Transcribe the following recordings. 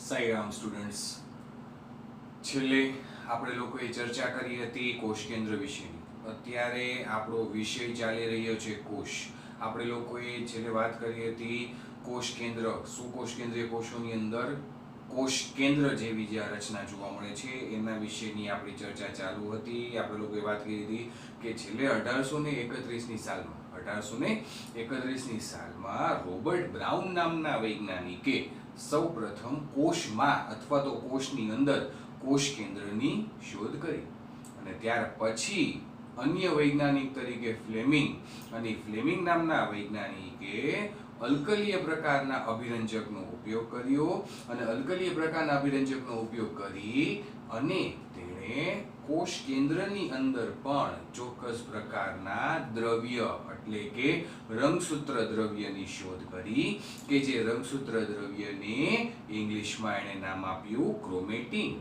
Sairam students, છેલ્લે આપણે લોકોએ ચર્ચા કરી હતી કોષ કેન્દ્ર વિશેની. અત્યારે આપણો વિષય ચાલી રહ્યો છે કોષ. આપણે લોકોએ છેલ્લે વાત કરી હતી કોષ કેન્દ્ર, શું કોષ કેન્દ્રીય કોષોની અંદર કોષ કેન્દ્ર જેવી જે રચના જોવા મળે છે એના વિશેની આપણી ચર્ચા ચાલુ હતી. આપણે લોકોએ વાત કરી હતી કે છેલ્લે 1831ની સાલમાં રોબર્ટ બ્રાઉન નામના વૈજ્ઞાનિકે સૌપ્રથમ કોષમાં અથવા તો કોષની અંદર કોષ કેન્દ્રની શોધ કરી. અને ત્યાર પછી અન્ય વૈજ્ઞાનિક તરીકે ફ્લેમિંગ નામના વૈજ્ઞાનિકે અલ્કલીય પ્રકારના અભિરંજકનો ઉપયોગ કર્યો અને અલ્કલીય પ્રકારના અભિરંજકનો ઉપયોગ કરી અને તેણે કોષ કેન્દ્રની અંદર પણ ચોક્કસ પ્રકારના દ્રવ્ય એટલે કે રંગસૂત્ર દ્રવ્યની શોધ કરી કે જે રંગસૂત્ર દ્રવ્યને ઇંગ્લિશમાં એણે નામ આપ્યું ક્રોમેટીન.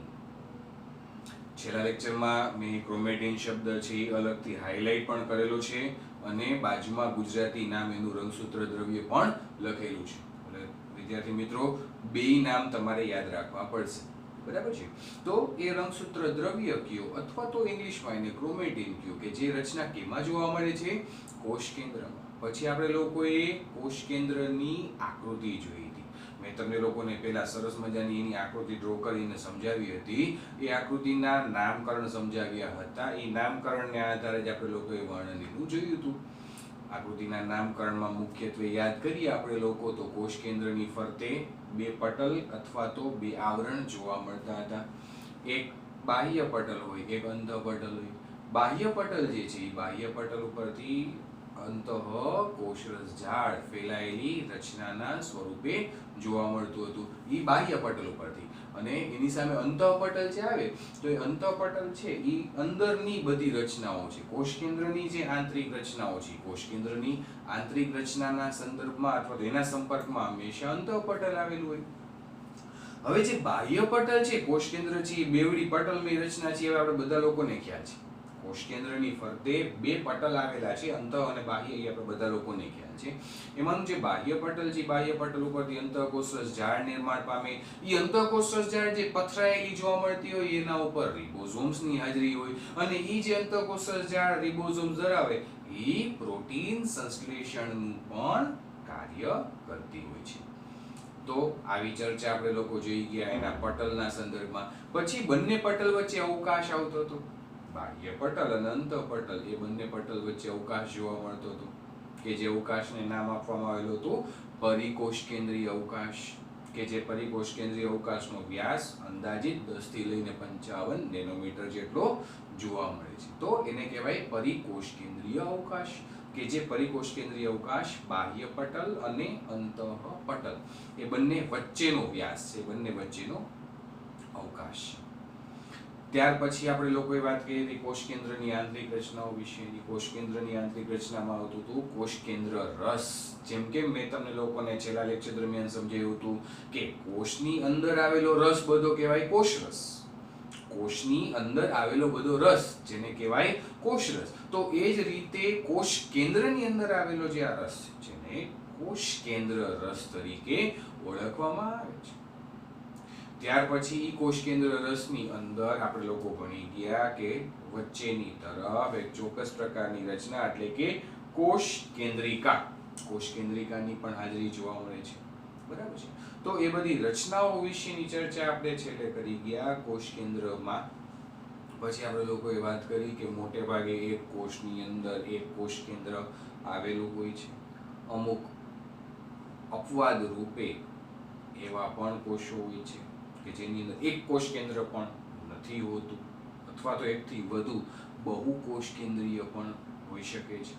છેલ્લા લેક્ચરમાં મેં ક્રોમેટીન શબ્દ છે એ અલગથી હાઇલાઇટ પણ કરેલો છે અને બાજુમાં ગુજરાતી નામ એનું રંગસૂત્ર દ્રવ્ય પણ લખેલું છે. એટલે વિદ્યાર્થી મિત્રો, બે નામ તમારે યાદ રાખવા પડશે, બરાબર છે. તો એ રંગસૂત્ર દ્રવ્ય કયો અથવા તો ઇંગ્લિશમાં એને ક્રોમેટીન કયો કે જે રચના કેમાં જોવા મળે છે? કોષ કેન્દ્રમાં. પછી આપણે લોકોએ કોષ કેન્દ્રની આકૃતિ જોઈ હતી. મેં તમને લોકોને પહેલા સરસ મજાની એની આકૃતિ ડ્રો કરીને સમજાવી હતી. એ આકૃતિના નામકરણ સમજાવ્યા હતા. એ નામકરણને આધારે જ આપણે લોકોએ વર્ણનનું જોયું હતું. આકૃતિના નામકરણમાં મુખ્યત્વે યાદ કરીએ આપણે લોકો તો કોષ કેન્દ્રની ફરતે બે પટલ અથવા તો બે આવરણ જોવા મળતા હતા. એક બાહ્ય પટલ હોય, એક અંતઃ પટલ હોય. બાહ્ય પટલ જે છે એ બાહ્ય પટલ ઉપરથી અંતઃ કોષરસ ઝાડ ફેલાયેલી રચનાના સ્વરૂપે જોવા મળતું હતું. એ બાહ્ય પટલ ઉપરથી. અને એની સામે અંતઃ પટલ જે આવે તો એ અંતઃ પટલ છે એ અંદરની બધી રચનાઓ છે. કોષ કેન્દ્રની જે આંતરિક રચનાઓ છે, કોષ કેન્દ્રની આંતરિક રચનાના સંદર્ભમાં અથવા તો એના સંપર્કમાં હંમેશા અંતઃ પટલ આવેલું હોય. હવે જે બાહ્ય પટલ છે, કોષ કેન્દ્ર છે, એ બેવડી પટલમય રચના છે, હવે આપણે બધા લોકોને ખ્યાલ છે. કોષ કેન્દ્રની ફરતે બે પટલ આવેલા છે, અંતઃ અને બાહ્ય, એ આપણે બધા લોકોને ખ્યાલ છે. એમાંનું જે બાહ્ય પટલ છે, બાહ્ય પટલ ઉપરથી અંતઃકોષરસ ઝાડ નિર્માણ પામે. એ અંતઃકોષરસ ઝાડ જે પથરાયેલી જોવા મળતી હોય એના ઉપર રિબોઝોમ્સની હાજરી હોય અને એ જે અંતઃકોષરસ ઝાડ રિબોઝોમ્સ ધરાવે એ પ્રોટીન સંશ્લેષણનું પણ કાર્ય કરતી હોય છે. તો આવી ચર્ચા આપણે લોકો જોઈ ગયા એના પટલના સંદર્ભમાં. પછી બંને પટલ વચ્ચે અવકાશ આવતો હતો. બાહ્ય પટલ અને અંતઃ પટલ એ બંને પટલ વચ્ચે અવકાશ જોવા મળતો હતો કે જે અવકાશને નામ આપવામાં આવેલું હતું પરિકોષ કેન્દ્રીય અવકાશ, કે જે પરિકોષ કેન્દ્રીય અવકાશનો વ્યાસ અંદાજિત 10 થી લઈને 55 નેનોમીટર જેટલો જોવા મળે છે. તો એને કહેવાય પરિકોષ કેન્દ્રીય અવકાશ, કે જે પરિકોષ કેન્દ્રીય અવકાશ બાહ્ય પટલ અને અંતઃ પટલ એ બંને વચ્ચેનો વ્યાસ છે, બંને વચ્ચેનો અવકાશ છે. ત્યાર પછી આપણે લોકોએ વાત કરી હતી કોષ કેન્દ્રની આંતરિક રચનાઓ વિશેની. કોષ કેન્દ્રની આંતરિક રચનામાં આવતું હતું કોષ કેન્દ્ર રસ. જેમ કે મેં તમને લોકોને છેલ્લા લેક્ચર દરમિયાન સમજાવ્યું હતું કે કોષની અંદર આવેલો રસ બધો કહેવાય કોષરસ. કોષની અંદર આવેલો બધો રસ જેને કહેવાય કોષરસ. તો એ જ રીતે કોષ કેન્દ્રની અંદર આવેલો જે આ રસ છે જેને કોષ કેન્દ્ર રસ તરીકે ઓળખવામાં આવે છે. ત્યાર પછી કોષ કેન્દ્ર રસની અંદર આપણે લોકો ભણી ગયા કે વચ્ચેની તરફ એક ચોક્કસ પ્રકારની રચના એટલે કે કોષ કેન્દ્રિકા. કોષ કેન્દ્રિકાની પણ હાજરી જોવા મળે છે, બરાબર છે. તો એ બધી રચનાઓ વિશેની ચર્ચા આપણે છેલ્લે કરી ગયા કોષ કેન્દ્રમાં. પછી આપણે લોકોએ વાત કરી કે મોટે ભાગે એક કોષની અંદર એક કોષ કેન્દ્ર આવેલું હોય છે. અમુક અપવાદ રૂપે એવા પણ કોષો હોય છે કે જેની અંદર એક કોષ કેન્દ્ર પણ નથી હોતું અથવા તો એકથી વધુ બહુ કોષ કેન્દ્રીય પણ હોઈ શકે છે.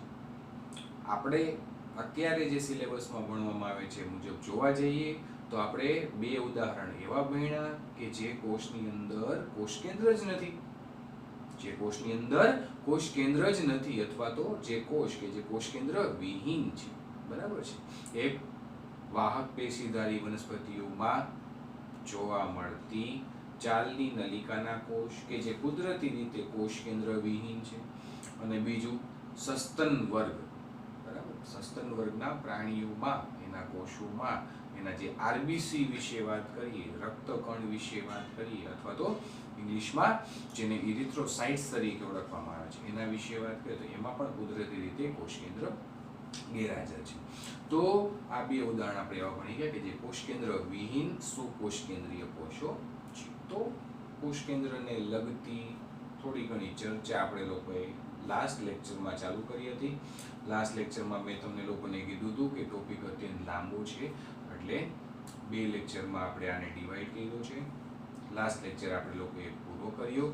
આપણે અત્યારે જે સિલેબસમાં ભણવામાં આવે છે મુજબ જોવા જઈએ તો આપણે બે ઉદાહરણ એવા ભણ્યા કે જે કોષની અંદર કોષ કેન્દ્ર જ નથી, જે કોષની અંદર કોષ કેન્દ્ર જ નથી અથવા તો જે કોષ કે જે કોષ કેન્દ્ર વિહીન છે, બરાબર છે. એક વાહક પેશીધારી વનસ્પતિઓમાં જોવા મળતી ચાલની નલિકાના કોષ કે જે કુદરતી રીતે કોષ કેન્દ્ર વિહીન છે, અને બીજું સસ્તન વર્ગ, બરાબર, સસ્તન વર્ગના પ્રાણીઓમાં એના કોષ કોષોમાં એના જે આરબીસી વિશે વાત કરીએ, રક્તકણ વિશે વાત કરીએ, અથવા તો ઇંગ્લિશમાં જેને ઇરિથ્રોસાઇટ્સ તરીકે ઓળખવામાં આવે છે એના વિશે વાત કરીએ તો એમાં પણ કુદરતી રીતે કોષ કેન્દ્ર ગેરહાજર છે. તો આ બે ઉદાહરણ આપણે એવા ભણી ગયા કે જે કોષ કેન્દ્ર વિહીન સુકોષ કેન્દ્રીય કોષો છે. તો કોષ કેન્દ્રને લગતી થોડી ઘણી ચર્ચા આપણે લોકોએ લાસ્ટ લેક્ચરમાં ચાલુ કરી હતી. લાસ્ટ લેક્ચરમાં મેં તમને લોકોને કીધું હતું કે ટોપિક અત્યંત લાંબો છે એટલે 2 લેક્ચરમાં આપણે આને ડિવાઈડ કર્યો છે. લાસ્ટ લેક્ચર આપણે લોકોએ પૂરો કર્યો.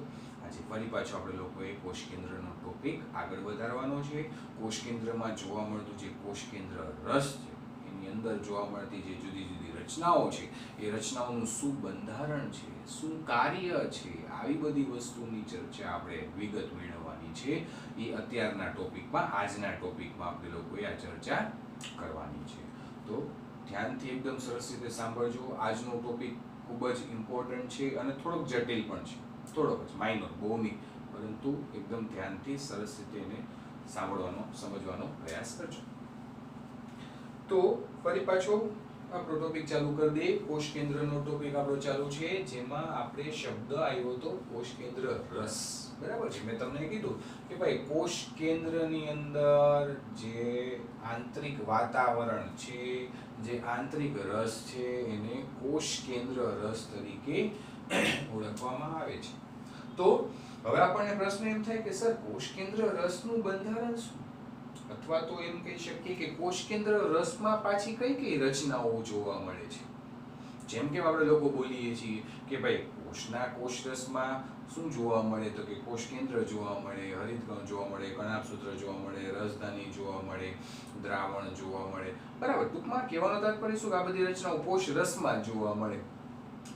આજે ફરી પાછો આપણે લોકોએ કોષ કેન્દ્રનો ટોપિક આગળ વધારવાનો છે. કોષ કેન્દ્રમાં જોવા મળતું જે કોષ કેન્દ્ર રસ છે એની અંદર જોવા મળતી જે જુદી જુદી રચનાઓ છે એ રચનાઓનું શું બંધારણ છે, શું કાર્ય છે, આવી બધી વસ્તુની ચર્ચા આપણે વિગત મેળવવાની છે. એ અત્યારના ટોપિકમાં, આજના ટોપિકમાં આપણે લોકોએ આ ચર્ચા કરવાની છે. તો ધ્યાનથી એકદમ સરસ રીતે સાંભળજો. આજનો ટોપિક ખૂબ જ ઇમ્પોર્ટન્ટ છે અને થોડોક જટિલ પણ છે, થોડોક જ માઇનર, બહુ નહીં, પરંતુ એકદમ ધ્યાનથી સરસ રીતે એને સાંભળવાનો, સમજવાનો પ્રયાસ કરજો. તો ફરી પાછો આપણો ટોપિક ચાલુ કરી દે. કોષ કેન્દ્રનો ટોપિક આપણો ચાલુ છે જેમાં આપણે શબ્દ આવ્યો તો કોષ કેન્દ્ર રસ. બરાબર છે. મેં તમને કીધું કે ભાઈ કોષ કેન્દ્રની અંદર જે આંતરિક વાતાવરણ છે, જે આંતરિક રસ છે એને કોષ કેન્દ્ર રસ તરીકે ઓળખવામાં આવે છે. તો હવે આપણને પ્રશ્ન એમ થાય કે સર કોષ કેન્દ્ર રસનું બંધારણ શું, અથવા તો એમ કહી શકીએ કે કોષ કેન્દ્ર રસમાં પાછી કઈ કઈ રચનાઓ જોવા મળે છે. જેમ કે આપણે લોકો બોલીએ છીએ કે ભાઈ કોષના કોષ રસમાં શું જોવા મળે તો કે કોષ કેન્દ્ર જોવા મળે, હરિતકણ જોવા મળે, કણાભસૂત્ર જોવા મળે, રસધાની જોવા મળે, દ્રાવણ જોવા મળે. બરાબર. ટૂંકમાં કહેવાનો તાત્પર્ય શું કે આ બધી રચનાઓ કોષ રસમાં જોવા મળે.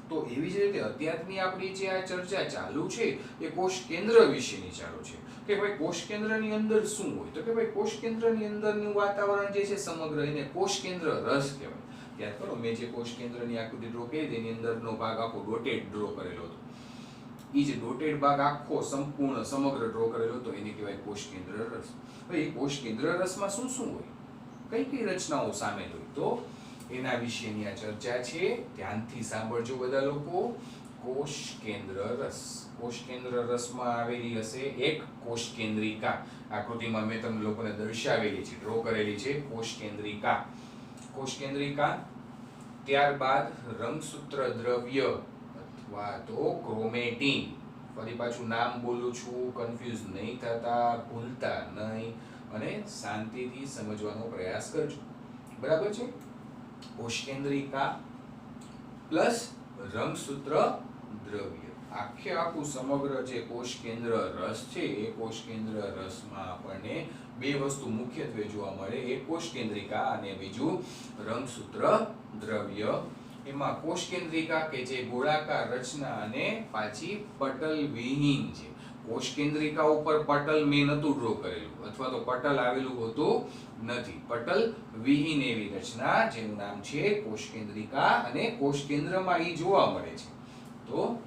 તો એવી જ રીતે અત્યારની આપણી જે આ ચર્ચા ચાલુ છે એ કોષ કેન્દ્ર વિશેની ચાલુ છે કે ભાઈ કોષ કેન્દ્રની અંદર શું હોય તો કે ભાઈ કોષ કેન્દ્રની અંદરનું વાતાવરણ જે છે સમગ્ર એને કોષ કેન્દ્ર રસ કહેવાય. યાદ કરો મેં જે કોષ કેન્દ્રની આકૃતિ ડ્રો કરી તેની અંદરનો ભાગ આખો ડોટેડ ડ્રો કરેલો હતો. એ જે ડોટેડ ભાગ આખો સંપૂર્ણ સમગ્ર ડ્રો કરેલો હતો એને કહેવાય કોષ કેન્દ્ર રસ. ભાઈ કોષ કેન્દ્ર રસમાં શું શું હોય, કઈ કઈ રચનાઓ સામેલ હોય, તો એના વિશેની આ ચર્ચા છે. ધ્યાનથી સાંભળજો બધા લોકો. કોષ કેન્દ્ર રસ. કોષ કેન્દ્ર રસમાં આવેલી હશે એક કોષ કેન્દ્રિકા. આકૃતિમાં મેં તમને લોકોને દર્શાવેલી છે, ડ્રો કરેલી છે કોષ કેન્દ્રિકા. કોષ કેન્દ્રિકા, ત્યારબાદ રંગસૂત્ર દ્રવ્ય અથવા તો ક્રોમેટીન. ફરી પાછું નામ બોલું છું, કન્ફ્યુઝ નહીં થતા, ભૂલતા નહીં અને શાંતિથી સમજવાનો પ્રયાસ કરજો. બરાબર છે. કોષ કેન્દ્રિકા પ્લસ રંગસૂત્ર દ્રવ્ય, આખે આખું સમગ્ર જે કોષ કેન્દ્ર રસ છે એ કોષ કેન્દ્ર રસમાં આપણને બે વસ્તુ મુખ્યત્વે જોવા મળે. એક કોષ કેન્દ્રિકા અને બીજું રંગસૂત્ર દ્રવ્ય. એમાં કોષ કેન્દ્રિકા કે જે ગોળાકાર રચના અને પાછી પટલ વિહીન છે. કોષ કેન્દ્રિકા ઉપર પટલ મેં નતું ડ્રો કરેલું અથવા તો પટલ આવેલું હોતું નથી. પટલ વિહીન એવી રચના જેનું નામ છે કોષ કેન્દ્રિકા અને કોષ કેન્દ્રમાં એ જોવા મળે છે. તો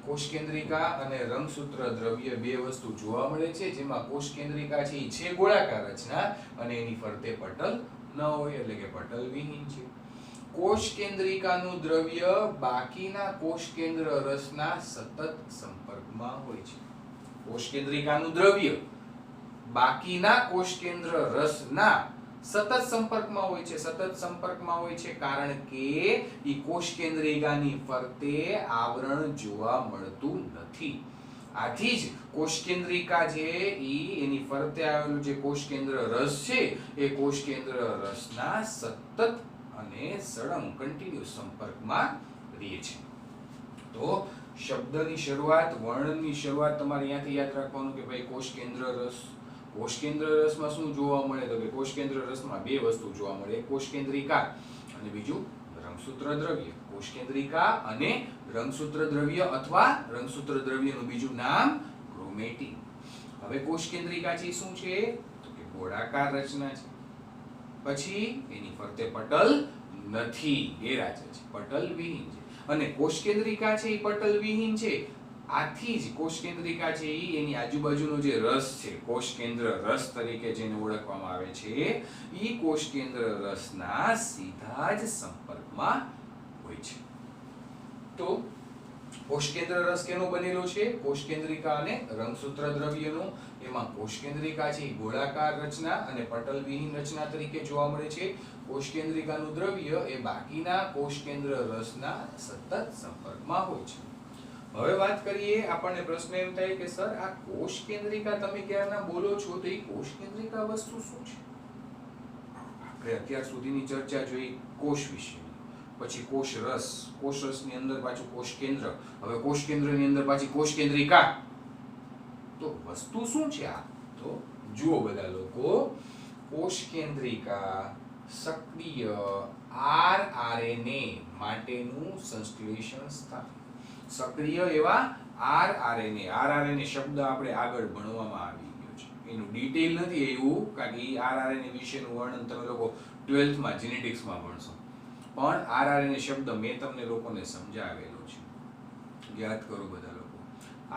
કોષ કેન્દ્રિકા અને રંગસૂત્ર દ્રવ્ય બે વસ્તુ જોવા મળે છે જેમાં કોષ કેન્દ્રિકા છે એ છે ગોળાકાર રચના અને એની ફરતે પટલ ન હોય એટલે કે પટલ વિહીન છે. કોષ કેન્દ્રિકાનું દ્રવ્ય બાકીના કોષ કેન્દ્ર રસના સતત સંપર્કમાં હોય છે. કોષ કેન્દ્રિકાનું દ્રવ્ય બાકીના કોષ કેન્દ્ર રસના સતત સંપર્કમાં હોય છે. સતત સંપર્કમાં હોય છે કારણ કે ઈ કોષ કેન્દ્રિકાની ફરતે આવરણ જોવા મળતું નથી. આથી જ કોષ કેન્દ્રિકા છે ઈ એની ફરતે આવેલું જે કોષ કેન્દ્ર રસ છે એ કોષ કેન્દ્ર રસના સતત અને સળંગ કન્ટિન્યુઅસ સંપર્કમાં રહે છે. તો શબ્દની શરૂઆત, વર્ણનની શરૂઆત તમારે અહીંયાથી યાદ રાખવાનું કે ભાઈ કોષ કેન્દ્ર રસ. કોષ કેન્દ્ર રસમાં શું જોવા મળે તો કે કોષ કેન્દ્ર રસમાં બે વસ્તુ જોવા મળે. એક કોષ કેન્દ્રિકા અને બીજું રંગસૂત્ર દ્રવ્ય. કોષ કેન્દ્રિકા અને રંગસૂત્ર દ્રવ્ય અથવા રંગસૂત્ર દ્રવ્યનું બીજું નામ ક્રોમેટીન. હવે કોષ કેન્દ્રિકા છે શું છે તો કે ગોળાકાર રચના છે. પછી એની ફરતે પટલ નથી, ગેરહાજર છે, પટલ વિહીન છે. અને કોષ કેન્દ્રિકા છે એ પટલ વિહીન છે આથી જ કોષ કેન્દ્રિકા છે એની આજુબાજુનો જે રસ છે, કોષ કેન્દ્ર રસ તરીકે જેને ઓળખવામાં આવે છે, એ કોષ કેન્દ્ર રસના સીધા જ સંપર્કમાં હોય છે. તો કોષ કેન્દ્ર રસ કેનો બનેલો છે? કોષ કેન્દ્રિકા અને રંગસૂત્ર દ્રવ્યનો. એમાં કોષ કેન્દ્રિકા છે ગોળાકાર રચના અને પટલવિહીન રચના તરીકે જોવા મળે છે. કોષ કેન્દ્રિકાનું દ્રવ્ય એ બાકીના કોષ કેન્દ્ર રસના સતત સંપર્કમાં હોય છે. હવે વાત કરીએ, આપણને પ્રશ્ન એમ થાય કે સર આ કોષ કેન્દ્રિકા તમે ક્યારના બોલો છો, તો એ કોષ કેન્દ્રિકા વસ્તુ શું છે? આપણે અત્યાર સુધીની ચર્ચા જોઈ કોષ વિશે, પછી કોષ રસની અંદર પાછું કોષ કેન્દ્ર, હવે કોષ કેન્દ્રની અંદર પાછી કોષ કેન્દ્રિકા. તો વસ્તુ શું છે આ? તો જુઓ બધા લોકો, કોષ કેન્દ્રિકા સક્રિય RNA માટેનું સંશ્લેષણ સ્થાન. સક્રિય એવા RNA શબ્દ આપણે આગળ ભણવામાં આવી ગયો છે, એનું ડિટેલ નથી એવું, કારણ કે RNA વિશેનું વર્ણન તમે લોકો 12th માં જેનેટિક્સમાં ભણશો. પણ RNA શબ્દ મેં તમને લોકોને સમજાવેલો છે, યાદ કરો બધા લોકો.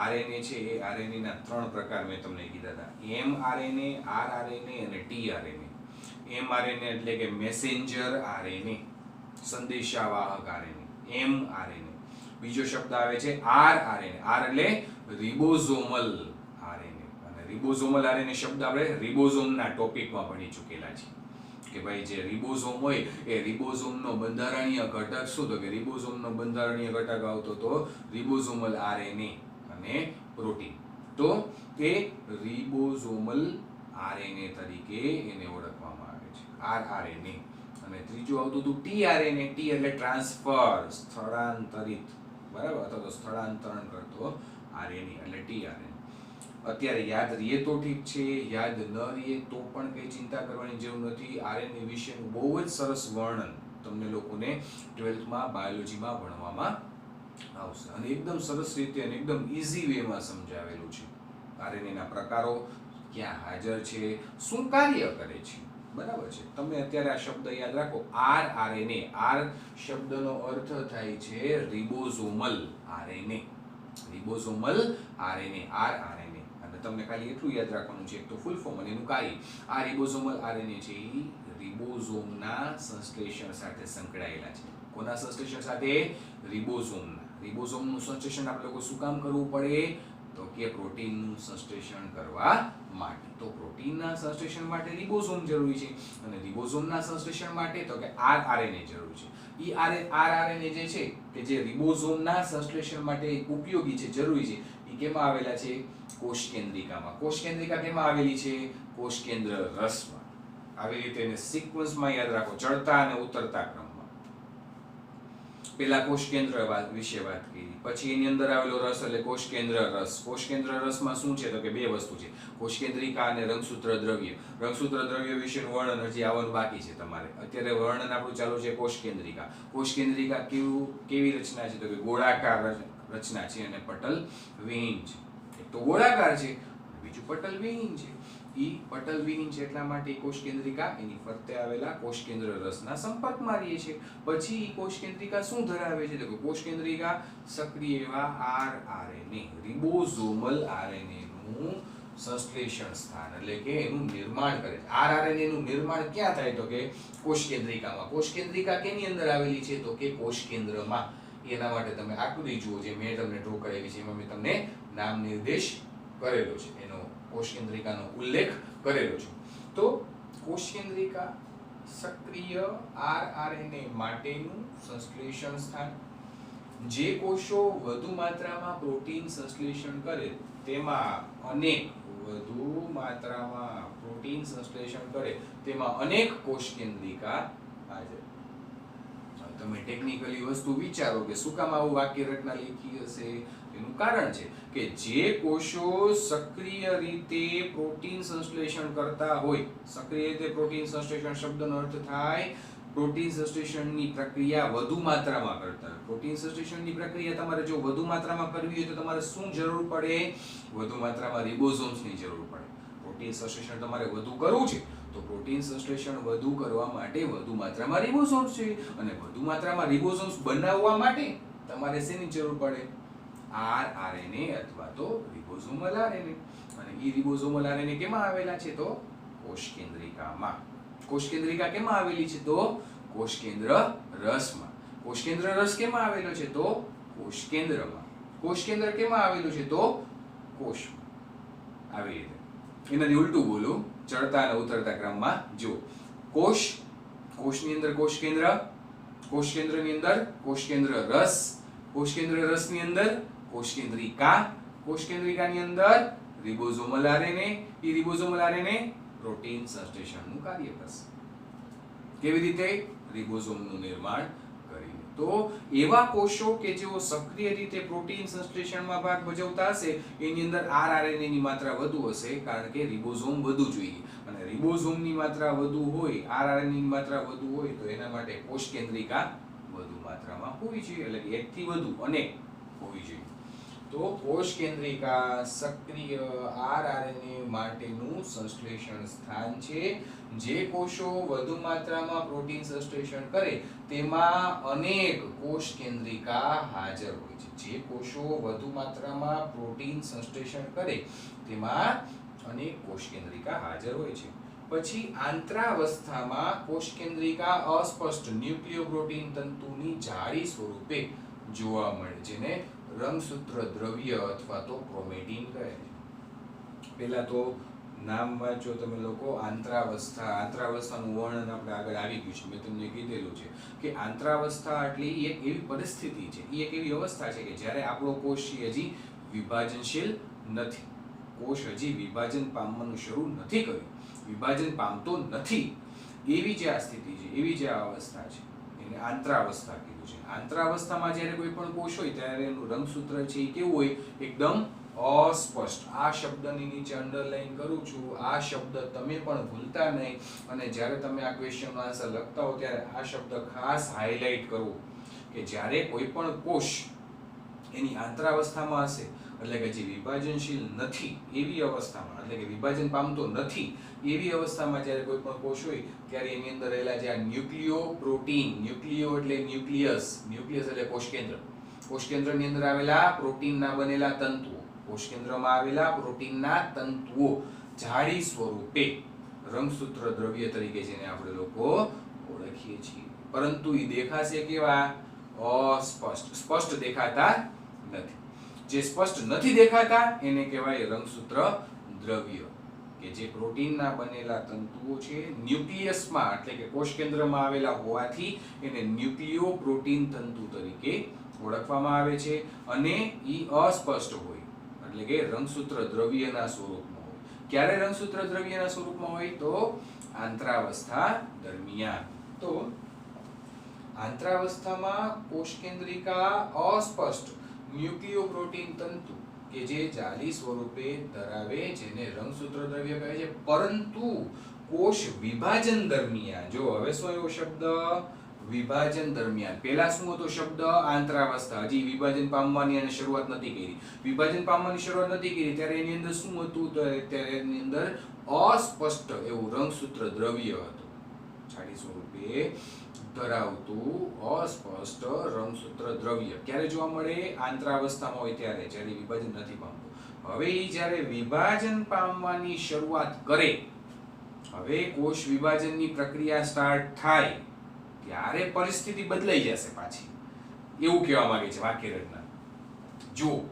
RNA છે એ RNA ના 3 પ્રકાર મેં તમને કીધા હતા, mRNA, rRNA અને tRNA. mRNA એટલે કે મેસેન્જર RNA, સંદેશાવાહક RNA, mRNA. બીજો શબ્દ આવે છે rRNA, r એટલે રિબોઝોમલ RNA. અને રિબોઝોમલ RNA શબ્દ આપણે રિબોઝોમના ટોપિકમાં ભણી ચૂકેલા છે કે ભાઈ જે રિબોઝોમ હોય એ રિબોઝોમનો બંધારણીય ઘટક શું? તો કે રિબોઝોમનો બંધારણીય ઘટક આવતો તો રિબોઝોમલ RNA અને પ્રોટીન. તો એ રિબોઝોમલ RNA તરીકે એને ઓળખવામાં આવે છે, rRNA. અને ત્રીજું આવતું હતું tRNA. T એટલે ટ્રાન્સફર, સ્થળાંતરિત, બરાબર, અથવા તો સ્થળાંતરણ કરતો RNA એટલે tRNA. અત્યારે યાદ રહીએ તો ઠીક છે, યાદ ન રહીએ તો પણ કઈ ચિંતા કરવાની જરૂર નથી. RNA વિશેનું બહુ જ સરસ વર્ણન તમને લોકોને 12th માં બાયોલોજીમાં ભણવામાં આવશે, અને એકદમ સરસ રીતે અને એકદમ ઈઝી વેમાં સમજાવેલું છે. RNA ના પ્રકારો ક્યાં હાજર છે, શું કાર્ય કરે છે, બરાબર છે. તમે અત્યારે આ શબ્દ યાદ રાખો, rRNA. R શબ્દનો અર્થ થાય છે ribosomal RNA. Ribosomal RNA, rRNA. અને તમને ખાલી એટલું યાદ રાખવાનું છે, એક તો ફૂલ ફોર્મ અને એનું કાર્ય. આ રિબોઝોમલ RNA છે એ રિબોઝોમના સંશ્લેષણ સાથે સંકળાયેલા છે. કોના સંશ્લેષણ સાથે? રિબોઝોમના. રિબોઝોમનું સંશ્લેષણ આપણે લોકો શું કામ કરવું પડે? તો કે પ્રોટીનનું સંશ્લેષણ કરવા માટે. તો પ્રોટીનના સંશ્લેષણ માટે રિબોઝોમ જરૂરી છે, અને રિબોઝોમના સંશ્લેષણ માટે તો કે rRNA જરૂરી છે. ઈ rRNA જે છે કે જે રિબોઝોમના સંશ્લેષણ માટે ઉપયોગી છે, જરૂરી છે, એ કેમાં આવેલા છે? કોષ કેન્દ્રિકામાં. કોષ કેન્દ્રિકા કેમાં આવેલી છે? કોષ કેન્દ્ર રસમાં. આવી રીતે એને સિક્વન્સમાં યાદ રાખો, ચડતા અને ઉતરતા ક્રમમાં. પેલા કોષ કેન્દ્ર વિશે વાત કરી, પછી એની અંદર આવેલો રસ એટલે કોષ કેન્દ્ર રસ. કોષ કેન્દ્ર રસમાં શું છે? તો કે બે વસ્તુ છે, કોષ કેન્દ્રિકા અને રંગસૂત્ર દ્રવ્ય. રંગસૂત્ર દ્રવ્ય વિશેનું વર્ણન હજી આવવાનું બાકી છે તમારે. અત્યારે વર્ણન આપણું ચાલુ છે કોષ કેન્દ્રિકા. કોષ કેન્દ્રિકા કેવી રચના છે? તો કે ગોળાકાર રચના છે અને પટલ વિહીન છે. એક તો ગોળાકાર છે, બીજું પટલ વિહીન છે. ઈ પટલ વિહીન છે એટલા માટે કોષ કેન્દ્રિકા એની ફરતે આવેલા કોષ કેન્દ્ર રસના સંપર્કમાં રહે છે. પછી ઈ કોષ કેન્દ્રિકા શું ધરાવે છે? તો કે કોષ કેન્દ્રિકા સક્રિય એવા rRNA, રિબોઝોમલ RNA નું સંશ્લેષણ સ્થાન એટલે કે એનું નિર્માણ કરે છે. rRNA નું નિર્માણ ક્યાં થાય? તો કે કોષ કેન્દ્રિકામાં. કોષ કેન્દ્રિકા કેની અંદર આવેલી છે? તો કે કોષ કેન્દ્રમાં. એના માટે તમે આકૃતિ જુઓ, જે મેં તમને ડ્રો કરાવી છે, એમાં મેં તમને નામ નિર્દેશ કરેલો છે, એનો કોષ કેન્દ્રિકાનો ઉલ્લેખ કરેલો છે. તો કોષ કેન્દ્રિકા સક્રિય rRNA માટેનું સંશ્લેષણ સ્થાન. જે કોષો વધુ માત્રામાં પ્રોટીન સંશ્લેષણ કરે તેમાં અનેક કોષ કેન્દ્રિકા હાજર. તમે ટેકનિકલી વસ્તુ વિચારો કે શું કામ આવું વાક્ય રચના લખી હશે? એનું કારણ છે કે જે કોષો સક્રિય રીતે પ્રોટીન સંશ્લેષણ કરતા હોય, સક્રિય રીતે પ્રોટીન સંશ્લેષણ શબ્દનો અર્થ થાય પ્રોટીન સંશ્લેષણની પ્રક્રિયા વધુ માત્રામાં કરતા હોય. પ્રોટીન સંશ્લેષણની પ્રક્રિયા તમારે જો વધુ માત્રામાં કરવી હોય તો તમારે શું જરૂર પડે? વધુ માત્રામાં રિબોઝોમ્સની જરૂર પડે. પ્રોટીન સંશ્લેષણ તમારે વધુ કરવું છે તો પ્રોટીન સંશ્લેષણ વધુ કરવા માટે વધુ માત્રામાં રિબોઝોમ્સ છે, અને વધુ માત્રામાં રિબોઝોમ્સ બનાવવા માટે તમારે શેની જરૂર પડે? આરઆરએનએ અથવા તો રિબોઝોમલ આરએનએ. અને એ રિબોઝોમલ આરએનએ કેમાં આવેલા છે? તો કોષ કેન્દ્રિકામાં. કોષ કેન્દ્રિકા કેમાં આવેલી છે? તો કોષ કેન્દ્ર રસમાં. કોષ કેન્દ્ર રસ કેમાં આવેલો છે? તો કોષ કેન્દ્રમાં. કોષ કેન્દ્ર કેમાં આવેલું છે? તો કોષમાં. આવી રીતે. એનાથી ઉલટું બોલું, ચડતા અને ઉતરતા ક્રમમાં. જો કોષ, કોષની અંદર કોષ કેન્દ્ર, કોષ કેન્દ્રની અંદર કોષ કેન્દ્ર રસ, કોષ કેન્દ્ર રસની અંદર કોષ કેન્દ્રિકા, કોષ કેન્દ્રિકાની અંદર રિબોઝોમલ આરએનએ. એ રિબોઝોમલ આરએનએ પ્રોટીન સંશ્લેષણનું કાર્ય કરશે. કેવી રીતે? રિબોઝોમનું નિર્માણ કરીને. તો એવા કોષો કે જેઓ સક્રિય રીતે પ્રોટીન સંશ્લેષણમાં ભાગ ભજવતા હશે એની અંદર આરઆરએનએ ની માત્રા વધુ હશે, કારણ કે રિબોઝોમ વધુ જોઈએ. અને રિબોઝોમની માત્રા વધુ હોય, આરઆરએનએ ની માત્રા વધુ હોય તો એના માટે કોષ કેન્દ્રિકા વધુ માત્રામાં હોવી જોઈએ, એટલે કે એકથી વધુ, અનેક હોવી જોઈએ. તો કોષ કેન્દ્રિકા સક્રિય આરઆરએનએ માટેનું સંશ્લેષણ સ્થાન છે. જે કોષો વધુ માત્રામાં પ્રોટીન સંશ્લેષણ કરે તેમાં અનેક કોષ કેન્દ્રિકા હાજર હોય છે. જે કોષો વધુ માત્રામાં પ્રોટીન સંશ્લેષણ કરે તેમાં અનેક કોષ કેન્દ્રિકા હાજર હોય છે. પછી આંતરાવસ્થામાં કોષ કેન્દ્રિકા અસ્પષ્ટ ન્યુક્લિયોપ્રોટીન તંતુની જાળી સ્વરૂપે જોવા મળે, જેને રંગસૂત્ર દ્રવ્ય અથવા તો ક્રોમેટીન કહે છે. પહેલા તો નામ વાંચો તમે લોકો. આંતરાવસ્થા, આંતરાવસ્થાનું વર્ણન આપણે આગળ આવી ગયું છે. મેં તમને કીધેલું છે કે આંતરાવસ્થા એટલે એક એવી પરિસ્થિતિ છે, એ એક એવી અવસ્થા છે કે જ્યારે આપણો કોષ હજી વિભાજનશીલ નથી. કોષ હજી વિભાજન પામવાનું શરૂ નથી કર્યું, વિભાજન પામતો નથી, એવી જે આ સ્થિતિ છે, એવી જે આ અવસ્થા છે, એને આંતરાવસ્થા કીધું છે. આંતરાવસ્થામાં જ્યારે કોઈ પણ કોષ હોય ત્યારે એનું રંગસૂત્ર છે એ કેવું હોય? એકદમ અસ્પષ્ટ. આ શબ્દની નીચે અંડરલાઈન કરું છું. આ શબ્દ તમે પણ ભૂલતા નહીં, અને જ્યારે તમે આ ક્વેશ્ચનનો આન્સર લખતા હો ત્યારે આ શબ્દ ખાસ હાઇલાઇટ કરવો કે જ્યારે કોઈ પણ કોષ એની આંતરાવસ્થામાં હશે, એટલે કે જે વિભાજનશીલ નથી એવી અવસ્થામાં, એટલે કે વિભાજન પામતો નથી એવી અવસ્થામાં જ્યારે કોઈ પણ કોષ હોય ત્યારે એની અંદર રહેલા જે આ ન્યુક્લિયો પ્રોટીન, ન્યુક્લિયો એટલે ન્યુક્લિયસ, ન્યુક્લિયસ એટલે કોષ કેન્દ્ર, કોષ કેન્દ્રની અંદર આવેલા પ્રોટીનના બનેલા તંતુઓ, કોષ કેન્દ્રમાં આવેલા પ્રોટીનના તંતુઓ જાળી સ્વરૂપે રંગસૂત્ર દ્રવ્ય તરીકે જેને આપણે લોકો ઓળખીએ છીએ. પરંતુ એ દેખાશે કેવા? અસ્પષ્ટ. સ્પષ્ટ દેખાતા નથી. જે સ્પષ્ટ નથી દેખાતા એને કહેવાય રંગસૂત્ર દ્રવ્ય, કે જે પ્રોટીનના બનેલા તંતુઓ છે ન્યુક્લિયસમાં, એટલે કે કોષ કેન્દ્રમાં આવેલા હોવાથી એને ન્યુક્લિયો પ્રોટીન તંતુ તરીકે ઓળખવામાં આવે છે. અને ઈ અસ્પષ્ટ હોય, એટલે કે રંગસૂત્ર દ્રવ્યના સ્વરૂપમાં હોય. ક્યારે રંગસૂત્ર દ્રવ્યના સ્વરૂપમાં હોય? તો આંતરાવસ્થા દરમિયાન. તો આંતરાવસ્થામાં કોષ કેન્દ્રિકા અસ્પષ્ટ ન્યુક્લિયોપ્રોટીન તંતુ કે જે જાળી સ્વરૂપે ધરાવે, જેને રંગસૂત્ર દ્રવ્ય કહે છે. પરંતુ કોષ વિભાજન દરમિયાન, જો હવે શું એવો શબ્દ? વિભાજન દરમિયાન. પહેલા શું હતો શબ્દ? આંતરાવસ્થા. હજી વિભાજન પામવાની અને શરૂઆત નથી કરી. વિભાજન પામવાની શરૂઆત નથી કરી ત્યારે એની અંદર શું હતું? તો ત્યારે એની અંદર અસ્પષ્ટ એવું રંગસૂત્ર દ્રવ્ય હતું, જાળી સ્વરૂપે ધરાવતું અસ્પષ્ટ રંગસૂત્ર દ્રવ્ય. ક્યારે જોવા મળે? આંતરાવસ્થામાં હોય ત્યારે, જ્યારે વિભાજન નથી પામતું. હવે જ્યારે વિભાજન પામવાની શરૂઆત કરે, હવે કોષ વિભાજનની પ્રક્રિયા સ્ટાર્ટ થાય ત્યારે પરિસ્થિતિ બદલાઈ જશે પાછી, એવું કહેવા માંગે છે વાક્ય રચના. જો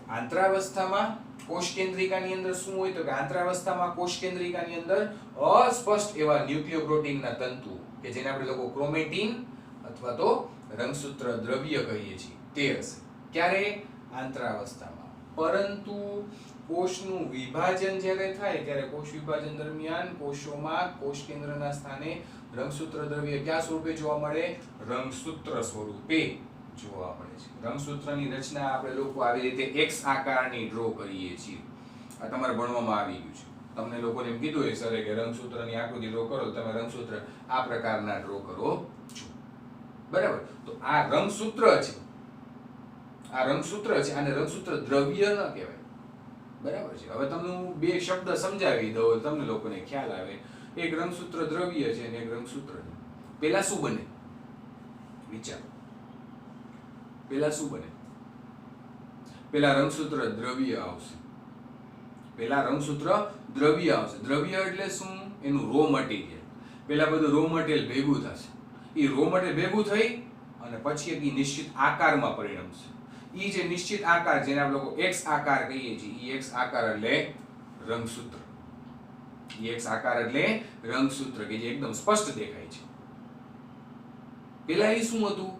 આંતરાવસ્થામાં કોષ કેન્દ્રિકાની અંદર શું હોય? તો કે આંતરાવસ્થામાં કોષ કેન્દ્રિકાની અંદર અસ્પષ્ટ એવા ન્યુક્લિયોપ્રોટીનના તંતુ કે જેને આપણે લોકો ક્રોમેટીન અથવા તો રંગસૂત્ર દ્રવ્ય કહીએ છીએ તે હશે. ક્યારે? આંતરાવસ્થામાં. પરંતુ કોષનું વિભાજન જ્યારે થાય ત્યારે કોષ વિભાજન દરમિયાન કોષોમાં કોષ કેન્દ્રના સ્થાને રંગસૂત્ર દ્રવ્ય કયા સ્વરૂપે જોવા મળે? રંગસૂત્ર સ્વરૂપે જોવા મળે છે. રંગસૂત્રની રચના આપણે લોકો આવી રીતે એક્સ આકારની ડ્રો કરીએ છીએ. આ તમારે ભણવામાં આવી ગયું છે. તમને લોકોને એમ કીધું હોય સરે કે રંગસૂત્રની આકૃતિ ડ્રો કરો, તમે રંગસૂત્ર આ પ્રકારના ડ્રો કરો છો, બરાબર? તો આ રંગસૂત્ર છે, આ રંગસૂત્ર છે, આને રંગસૂત્ર દ્રવ્ય ન કહેવાય, બરાબર છે? હવે તમને હું બે શબ્દ સમજાવી દઉં, તમને લોકોને ખ્યાલ આવે. એક રંગસૂત્ર દ્રવ્ય છે અને એક રંગસૂત્ર છે. પહેલા શું બને? વિચારો. પહેલા શું બને? પેલા રંગસૂત્ર દ્રવ્ય આવશે. દ્રવ્ય એટલે શું? એનું રો મટીરિયલ. પેલા બધું રો મટીરિયલ ભેગું થશે. એ રો મટીરિયલ ભેગું થઈ અને પછી એક નિશ્ચિત આકારમાં પરિણમશે. એ જે નિશ્ચિત આકાર, જેને આપણે લોકો એક્સ આકાર કહીએ છીએ, એ એક્સ આકાર એટલે રંગસૂત્ર. કે જે એકદમ સ્પષ્ટ દેખાય છે. પેલા એ શું હતું?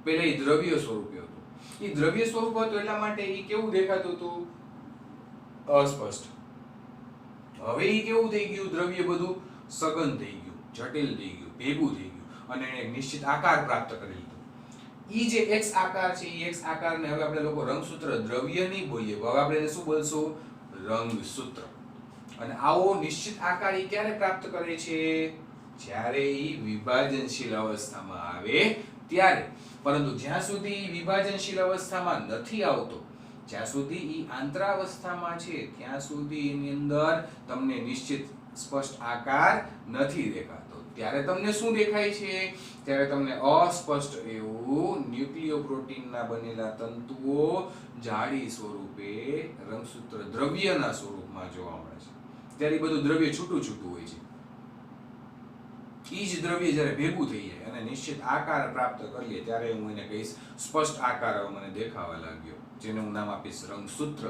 પેલા એ દ્રવ્ય સ્વરૂપે હતું. એ દ્રવ્ય સ્વરૂપ હતું એટલા માટે એ કેવું દેખાતું હતું? અસ્પષ્ટ. હવે એ કેવું થઈ ગયું? દ્રવ્ય બધું સઘન થઈ ગયું, જટિલ થઈ ગયું, ભેગું થઈ ગયું અને એને એક નિશ્ચિત આકાર પ્રાપ્ત કરી લીધો. ઈ જે એક્સ આકાર છે, એ એક્સ આકારને હવે આપણે લોકો રંગસૂત્ર દ્રવ્ય નહીં બોલીએ, હવે આપણે એને શું બોલશું? રંગસૂત્ર. અને આવો નિશ્ચિત આકાર ઈ ક્યારે પ્રાપ્ત કરે છે? જ્યારે ઈ વિભાજનશીલ અવસ્થામાં આવે ત્યારે. પરંતુ જ્યાં સુધી વિભાજનશીલ અવસ્થામાં નથી આવતો, જ્યાં સુધી ઈ આંતરાવસ્થામાં છે, ત્યાં સુધી એની અંદર તમને નિશ્ચિત સ્પષ્ટ આકાર નથી દેખાતો. ત્યારે તમને શું દેખાય છે? ત્યારે તમને અસ્પષ્ટ એવું ન્યુક્લિયોપ્રોટીનના બનેલા તંતુઓ જાડી સ્વરૂપે રંગસૂત્ર દ્રવ્યના સ્વરૂપમાં જોવા મળે છે. ત્યારે બધું દ્રવ્ય છૂટું હોય છે. ઈ જ દ્રવ્ય જ્યારે ભેગું થઈ જાય અને નિશ્ચિત આકાર પ્રાપ્ત કરીએ ત્યારે હું એને કહીશ સ્પષ્ટ આકાર મને દેખાવા લાગ્યો, જેને હું નામ આપીશ રંગસૂત્ર.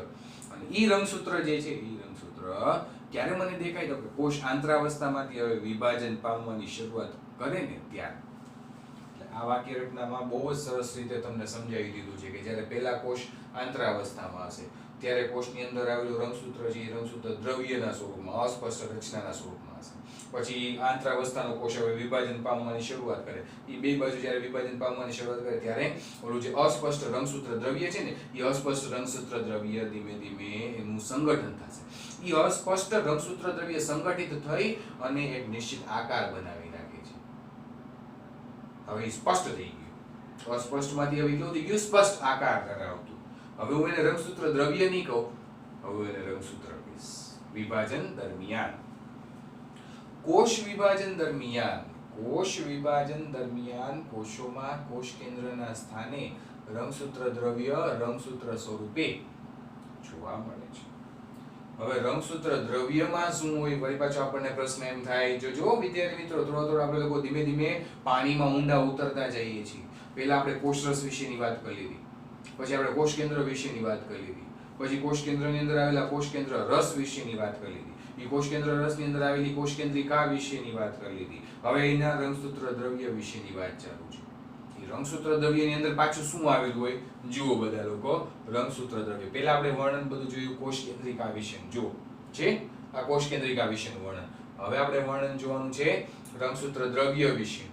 અને ઈ રંગસૂત્ર જે છે, ક્યારે મને દેખાય? તો કે કોષ આંતરાવસ્થામાંથી હવે વિભાજન પામવાની શરૂઆત કરે ને ત્યારે. આ વાક્ય રચનામાં બહુ જ સરસ રીતે તમને સમજાવી દીધું છે કે જ્યારે પહેલા કોષ આંતરાવસ્થામાં હશે ત્યારે કોષની અંદર આવેલું રંગસૂત્ર છે, એ રંગસૂત્ર દ્રવ્યના સ્વરૂપમાં, અસ્પષ્ટ રચનાના સ્વરૂપમાં હશે. પછી આંતરાવસ્થાનો કોષ હવે વિભાજન પામવાની શરૂઆત કરે. એ બે બાજુ જ્યારે વિભાજન પામવાની શરૂઆત કરે ત્યારે ઓલું જે અસ્પષ્ટ રંગસૂત્ર દ્રવ્ય છે ને, એ અસ્પષ્ટ રંગસૂત્ર દ્રવ્ય ધીમે ધીમે એનું સંગઠન થશે. એ અસ્પષ્ટ રંગસૂત્ર દ્રવ્ય સંગઠિત થઈ અને એક નિશ્ચિત આકાર બનાવી નાખે છે. હવે એ સ્પષ્ટ થઈ ગયું. અસ્પષ્ટમાંથી હવે કેવું થઈ ગયું? સ્પષ્ટ આકાર ધરાવતું. હવે હું એને રંગસૂત્ર દ્રવ્ય નહીં કહું, હવે એને રંગસૂત્ર કહીશ. વિભાજન દરમિયાન, કોષ વિભાજન દરમિયાન કોષોમાં કોષ કેન્દ્રના સ્થાને રંગસૂત્ર દ્રવ્ય રંગસૂત્ર સ્વરૂપે જોવા મળે છે. હવે રંગસૂત્ર દ્રવ્યમાં શું હોય? વળી પાછો આપણને પ્રશ્ન એમ થાય, જો વિદ્યાર્થી મિત્રો, થોડો આપણે લોકો ધીમે ધીમે પાણીમાં ઊંડા ઉતરતા જઈએ છીએ. પહેલા આપણે કોષરસ વિશેની વાત કરી લીધી, પછી આપણે કોષ કેન્દ્ર વિશેની વાત કરી લીધી, પછી કોષ કેન્દ્રની અંદર આવેલા કોષ કેન્દ્ર રસ વિશેની વાત કરી લીધી, એ કોષ કેન્દ્ર રસની અંદર આવેલી કોષ કેન્દ્રિકા વિશેની વાત કરી લીધી. હવે એના રંગસૂત્ર દ્રવ્ય વિશેની વાત ચાલુ છે. એ રંગસૂત્ર દ્રવ્યની અંદર પાછું શું આવેલું હોય? જુઓ બધા લોકો, રંગસૂત્ર દ્રવ્ય. પહેલા આપણે વર્ણન બધું જોયું કોષ કેન્દ્રિકા વિશેનું. જુઓ છે આ કોષ કેન્દ્રિકા વિશેનું વર્ણન. હવે આપણે વર્ણન જોવાનું છે રંગસૂત્ર દ્રવ્ય વિશે.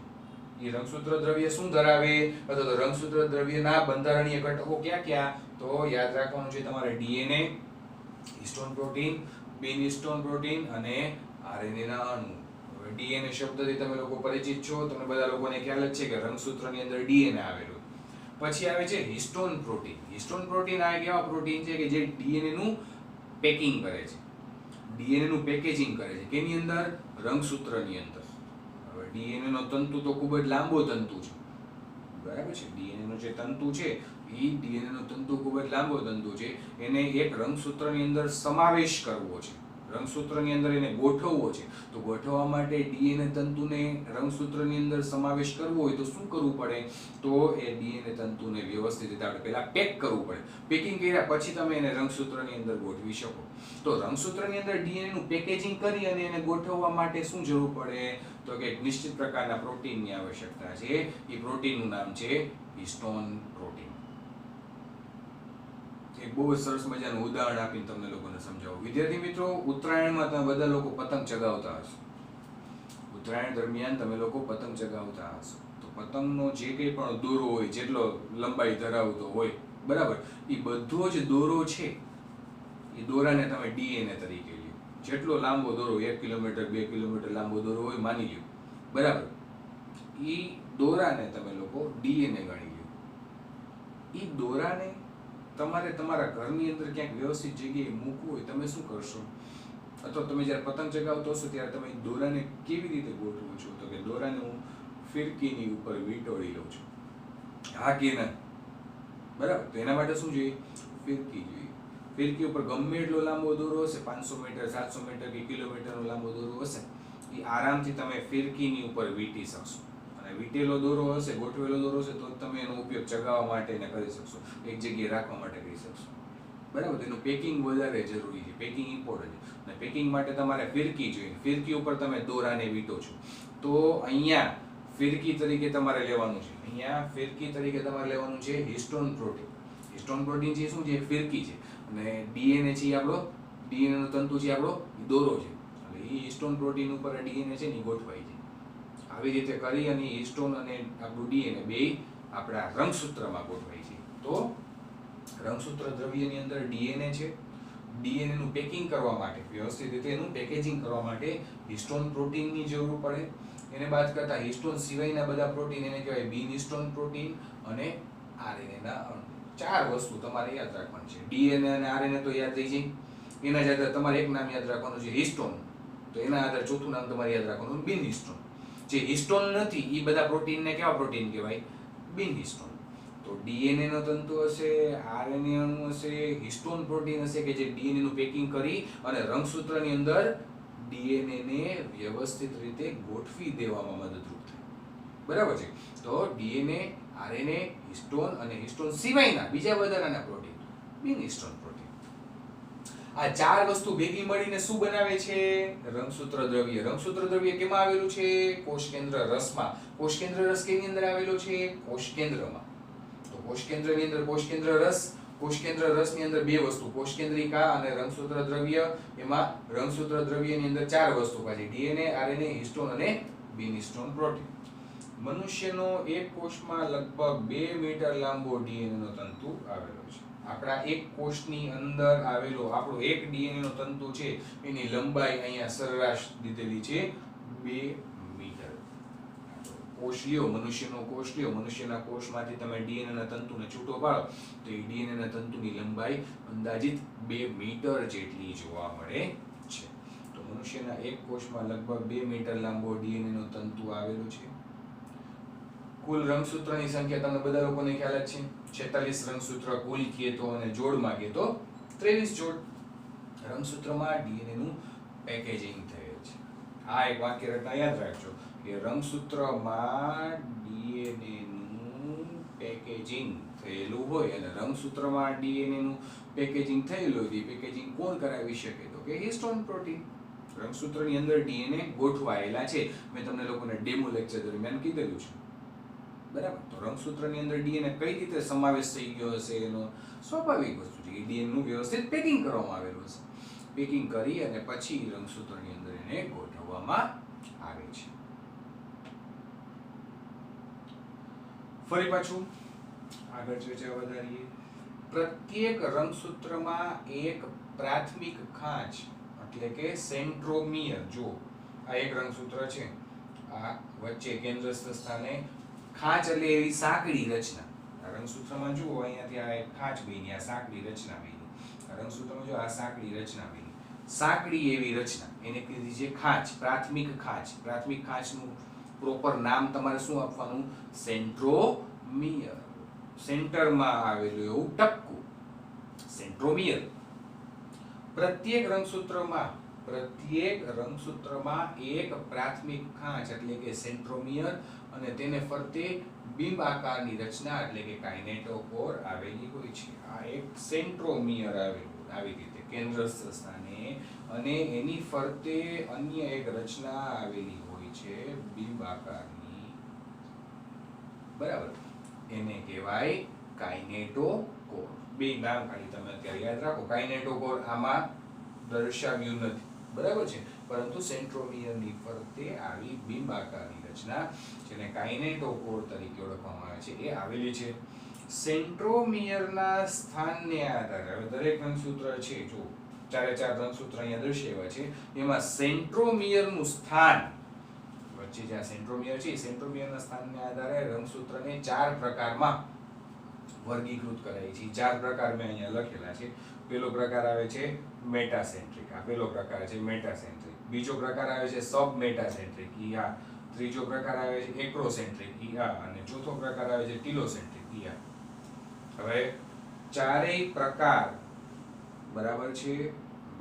એ રંગસૂત્ર દ્રવ્ય શું ધરાવે, અથવા તો રંગસૂત્ર દ્રવ્યના બંધારણીય ઘટકો ક્યાં? તો યાદ રાખવાનું છે તમારે ડીએનએ, હિસ્ટોન પ્રોટીન, બિન હિસ્ટોન પ્રોટીન અને આરએનએ ના અણુ. હવે ડીએનએ શબ્દથી તમે લોકો પરિચિત છો, તમને બધા લોકોને ખ્યાલ જ છે કે રંગસૂત્રની અંદર ડીએનએ આવેલું. પછી આવે છે હિસ્ટોન પ્રોટીન. હિસ્ટોન પ્રોટીન આ એક એવા પ્રોટીન છે કે જે ડીએનએ નું પેકિંગ કરે છે, ડીએનએ નું પેકેજિંગ કરે છે. કેની અંદર? રંગસૂત્રની અંદર. હવે ડીએનએ નો તંતુ તો ખૂબ જ લાંબો તંતુ છે, બરાબર છે? ડીએનએ નો જે તંતુ છે, એ ડીએનએ નો તંતુ ખૂબ જ લાંબો તંતુ છે. એને એક રંગસૂત્રની અંદર સમાવેશ કરવો છે, રંગસૂત્રની અંદર એને ગોઠવવો છે. તો ગોઠવવા માટે ડીએનએ તંતુને રંગસૂત્રની અંદર સમાવેશ કરવો હોય તો શું કરવું પડે? તો એ ડીએનએ તંતુને વ્યવસ્થિત રીતે આપણે પહેલા પેક કરવું પડે. પેકિંગ કર્યા પછી તમે એને રંગસૂત્રની અંદર ગોઠવી શકો. તો રંગસૂત્રની અંદર ડીએનએ નું પેકેજિંગ કરી અને એને ગોઠવવા માટે શું જરૂર પડે? તો કે એક નિશ્ચિત પ્રકારના પ્રોટીનની આવશ્યકતા છે. એ પ્રોટીનનું નામ છે હિસ્ટોન પ્રોટીન. એક બહુ સરસ મજાનું ઉદાહરણ આપીને તમને લોકોને સમજાવું. વિદ્યાર્થી મિત્રો, ઉત્તરાયણમાં તમે બધા લોકો પતંગ ચગાવતા હશો. ઉત્તરાયણ દરમિયાન તમે લોકો પતંગ ચગાવતા હશો. તો પતંગનો જે કંઈ પણ દોરો હોય, જેટલો લંબાઈ ધરાવતો હોય, બરાબર, એ બધો જ દોરો છે, એ દોરાને તમે ડીએનએ તરીકે લ્યો. જેટલો લાંબો દોરો, 1 કિલોમીટર 2 કિલોમીટર લાંબો દોરો હોય, માની લ્યો, બરાબર, એ દોરાને તમે લોકો ડીએનએ ગણી લ્યો. એ દોરાને તમારે તમારા ઘરની અંદર ક્યાંક વ્યવસ્થિત જગ્યાએ મૂકવું હોય, તમે શું કરશો? અથવા તમે જ્યારે પતંગ ચગાવતો હશો ત્યારે તમે દોરાને કેવી રીતે ગોઠવો છો? તો કે દોરાને હું ફિરકીની ઉપર વીંટોળી લઉં છું. હા કે ના? બરાબર. તો એના માટે શું જોઈએ? ફિરકી જોઈએ. ફિરકી ઉપર ગમે એટલો લાંબો દોરો હશે, 500 મીટર, 700 મીટર કે કિલોમીટરનો લાંબો દોરો હશે, એ આરામથી તમે ફિરકીની ઉપર વીંટી શકશો. અને વીંટેલો દોરો હશે, ગોઠવેલો દોરો હશે, તો તમે એનો ઉપયોગ ચગાવવા માટે ને કરી શકશો, એક જગ્યાએ રાખવા માટે કરી શકશો. બરાબર. એનું પેકિંગ વધારે જરૂરી છે, પેકિંગ ઇમ્પોર્ટન્ટ છે. અને પેકિંગ માટે તમારે ફિરકી જોઈએ. ફિરકી ઉપર તમે દોરાને વીંટો છો, તો અહીંયા ફિરકી તરીકે તમારે લેવાનું છે. અહીંયા ફિરકી તરીકે તમારે લેવાનું છે હિસ્ટોન પ્રોટીન. હિસ્ટોન પ્રોટીન છે શું છે? ફિરકી છે. અને ડીએનએ છે આપણો, ડીએનએ નો તંતુ છે આપણો દોરો છે. એટલે એ હિસ્ટોન પ્રોટીન ઉપર ડીએનએ છે ને ગોઠવાય છે. આવી રીતે કરી અને હિસ્ટોન અને આપણું ડીએનએ બે આપણા રંગસૂત્રમાં ગોઠવાય છે. તો રંગસૂત્ર દ્રવ્યની અંદર ડીએનએ છે. ડીએનએ નું પેકિંગ કરવા માટે, વ્યવસ્થિત રીતે એનું પેકેજિંગ કરવા માટે હિસ્ટોન પ્રોટીનની જરૂર પડે. એને બાદ કરતા હિસ્ટોન સિવાયના બધા પ્રોટીન એને કહેવાય બિન હિસ્ટોન પ્રોટીન અને આરએનએના અણુ. 4 વસ્તુ તમારે યાદ રાખવાની છે. ડીએનએ અને આરએનએ તો યાદ થઈ જાય. એના જ આધારે તમારે એક નામ યાદ રાખવાનું છે હિસ્ટોન, તો એના આધારે ચોથું નામ તમારે યાદ રાખવાનું બિન હિસ્ટોન. જે હિસ્ટોન નથી એ બધા પ્રોટીનને કેવા પ્રોટીન કહેવાય? બિન હિસ્ટોન. તો ડીએનએ નો તંતુ હશે, આરએનએ અણુ હશે, હિસ્ટોન પ્રોટીન હશે કે જે ડીએનએ નું પેકિંગ કરી અને રંગસૂત્રની અંદર ડીએનએ ને વ્યવસ્થિત રીતે ગોઠવી દેવામાં મદદરૂપ થાય. બરાબર છે. તો ડીએનએ, આરએનએ, હિસ્ટોન અને હિસ્ટોન સિવાયના બીજા વધારાના પ્રોટીન બિન હિસ્ટોન પ્રોટીન. આ 4 વસ્તુ ભેગી મળીને શું બનાવે છે? રંગસૂત્ર દ્રવ્ય. રંગસૂત્ર દ્રવ્ય કેમાં આવેલું છે? કોષ કેન્દ્ર રસમાં. કોષ કેન્દ્ર રસ કેની અંદર આવેલો છે? કોષ કેન્દ્રમાં. તો કોષ કેન્દ્રની અંદર કોષ કેન્દ્ર રસ, કોષ કેન્દ્ર રસની અંદર 2 વસ્તુ, કોષ કેન્દ્રિકા અને રંગસૂત્ર દ્રવ્ય. એમાં રંગસૂત્ર દ્રવ્યની અંદર 4 વસ્તુ પાછી, ડીએનએ, આરએનએ, હિસ્ટોન અને બિન હિસ્ટોન પ્રોટીન. મનુષ્યનો એક કોષમાં લગભગ 2 મીટર લાંબો ડીએનએ નો તંતુ આવેલો છે. આપણા એક કોષની અંદર આવેલો આપણો એક ડીએનએ નો તંતુ છે, એની લંબાઈ અહીંયા સરેરાશ દીધેલી છે 2 મીટર. કોષ લ્યો, મનુષ્યનો કોષ લ્યો, મનુષ્યના કોષમાંથી તમે ડીએનએ ના તંતુને છૂટો પાડો તો એ ડીએનએ ના તંતુની લંબાઈ અંદાજિત 2 મીટર જેટલી જોવા મળે છે. તો મનુષ્યના એક કોષમાં લગભગ 2 મીટર લાંબો ડીએનએ નો તંતુ આવેલો છે. કુલ રંગસૂત્રની સંખ્યા તમને બધા લોકોને ખ્યાલ જ છે, 46 રંગસૂત્ર કુલ કીએ તો, અને જોડમાં કીએ તો 23 જોડ. રંગસૂત્રમાં ડીએનએ નું પેકેજિંગ થયેલ છે. આ એક વાક્ય રચના યાદ રાખજો કે રંગસૂત્રમાં ડીએનએ નું પેકેજિંગ થયેલું હોય અને રંગસૂત્રમાં ડીએનએ નું પેકેજિંગ થયેલું હોય, પેકેજિંગ કોણ કરાવી શકે? તો કે હિસ્ટોન પ્રોટીન. રંગસૂત્રની અંદર ડીએનએ ગોઠવાયેલા છે. મેં તમને લોકોને ડેમો લેક્ચર દરમિયાન કીધેલું છે. બરાબર. તો રંગસૂત્રની અંદર ડીએનએ કઈ રીતે સમાવેશ થઈ ગયો હશે? એનો સ્વાભાવિક વસ્તુ છે કે ડીએનએ નું વ્યવસ્થિત પેકિંગ કરવામાં આવેલું હશે. પેકિંગ કરી અને પછી રંગસૂત્રની અંદર એને ગોઠવવામાં આવે છે. ફરી પાછું આગળ ચર્ચા વધારીએ. પ્રત્યેક રંગસૂત્રમાં એક પ્રાથમિક ખાંચ એટલે કે સેન્ટ્રોમિયર. જો આ એક રંગસૂત્ર છે, આ વચ્ચે કેન્દ્રસ્થ સ્થાને ખાંચ એટલે એવી સાંકડી રચના. આ રંગસૂત્રમાં જુઓ અહીંયાથી આ એક ખાંચ બની, આ સાંકડી રચના બની. આ રંગસૂત્રમાં જો આ સાંકડી રચના બની, સાંકડી એવી રચના, એને કીધી છે ખાંચ, પ્રાથમિક ખાંચ. પ્રાથમિક ખાંચનું પ્રોપર નામ તમારે શું આપવાનું? સેન્ટ્રોમિયર. સેન્ટરમાં આવેલું એવું ટપકું સેન્ટ્રોમિયર. પ્રત્યેક રંગસૂત્રમાં એક પ્રાથમિક ખાંચ એટલે કે સેન્ટ્રોમિયર અને તેને ફરતે બિંબ આકારની રચના એટલે કે કાઇનેટોકોર આવેલી હોય છે. આ એક સેન્ટ્રોમિયર આવેલું આવી રીતે કેન્દ્રસ્થ સ્થાને, અને એની ફરતે અન્ય એક રચના આવેલી હોય છે બિંબ આકારની. બરાબર. એને કહેવાય કાઇનેટોકોર. બે નામ ખાલી તમે અત્યારે યાદ રાખો. કાઇનેટોકોર આમાં દર્શાવ્યું નથી, બરાબર છે, પરંતુ સેન્ટ્રોમિયરની ફરતે આવી બિંબ આકારની રચના જેને કાઇનેટોકોર તરીકે ઓળખવામાં આવે છે એ આવેલી છે. સેન્ટ્રોમિયરના સ્થાનને આધારે હવે દરેક રંગસૂત્ર છે, જો 4 રંગસૂત્ર અહીંયા દર્શાવ્યા છે, એમાં સેન્ટ્રોમિયરનું સ્થાન વચ્ચે જ્યાં સેન્ટ્રોમિયર છે, સેન્ટ્રોમિયરના સ્થાનને આધારે રંગસૂત્રને 4 પ્રકારમાં વર્ગીકૃત કરાય છે. 4 પ્રકાર મેં અહીંયા લખેલા છે. પહેલો પ્રકાર આવે છે મેટાસેન્ટ્રિક. આ પહેલો પ્રકાર છે મેટાસેન્ટ્રિક. બીજો પ્રકાર આવે છે સબ મેટાસેન્ટ્રિક. આ ત્રીજો પ્રકાર આવે છે એક્રોસેન્ટ્રિક. અને ચોથો પ્રકાર આવે છે ટીલોસેન્ટ્રિક. હવે ચારેય પ્રકાર બરાબર છે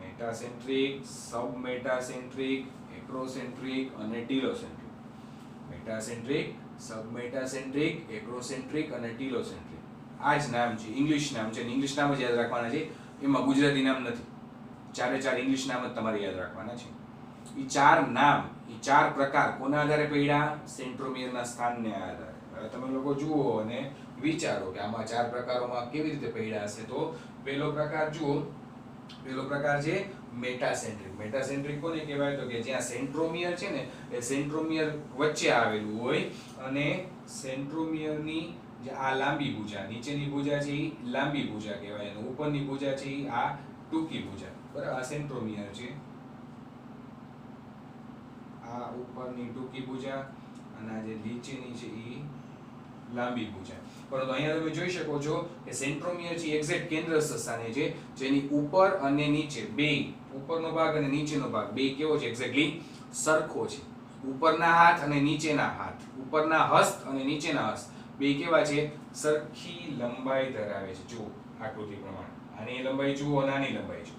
મેટાસેન્ટ્રિક, સબમેટાસેન્ટ્રિક, એક્રોસેન્ટ્રિક અને ટીલોસેન્ટ્રિક. મેટાસેન્ટ્રિક, સબમેટાસેન્ટ્રિક, એક્રોસેન્ટ્રિક અને ટીલોસેન્ટ્રિક. આ જ નામ છે, ઇંગ્લિશ નામ છે. ઇંગ્લિશ નામ જ યાદ રાખવાના છે, એમાં ગુજરાતી નામ નથી. ચારે ચાર ઇંગ્લિશ નામ જ તમારે યાદ રાખવાના છે. ઈ ચાર નામ, ઈ ચાર પ્રકાર કોના આધારે પડ્યા? સેન્ટ્રોમિયરના સ્થાનને આધારે. હવે તમે લોકો જુઓ અને વિચારો કે આમાં ચાર પ્રકારોમાં કેવી રીતે પડ્યા હશે. તો પહેલો પ્રકાર જુઓ, પહેલો પ્રકાર છે મેટાસેન્ટ્રિક. મેટાસેન્ટ્રિક કોને કહેવાય? તો કે જ્યાં સેન્ટ્રોમિયર છે ને એ સેન્ટ્રોમિયર વચ્ચે આવેલું હોય અને સેન્ટ્રોમિયરની જે આ લાંબી ભુજા, નીચેની ભુજા છે એ લાંબી ભુજા કહેવાય અને ઉપરની ભુજા છે એ આ ટૂંકી ભુજા. બરાબર, આ સેન્ટ્રોમિયર છે, આ ઉપરની ટૂંકી ભુજા અને આ જે નીચેની છે એ લાંબી ભુજા. પરંતુ અહીંયા તમે જોઈ શકો છો કે સેન્ટ્રોમિયર છે એક્ઝેક્ટ કેન્દ્ર સ્થાને છે, જેની ઉપર અને નીચે બે, ઉપરનો ભાગ અને નીચેનો ભાગ બે કેવો છે? એક્ઝેક્ટલી સરખો છે. ઉપરના હાથ અને નીચેના હાથ, ઉપરના હસ્ત અને નીચેના હસ્ત બે કેવા છે? સરખી લંબાઈ ધરાવે છે. જુઓ આકૃતિ પ્રમાણે, આની લંબાઈ જુઓ અને આની લંબાઈ જુઓ.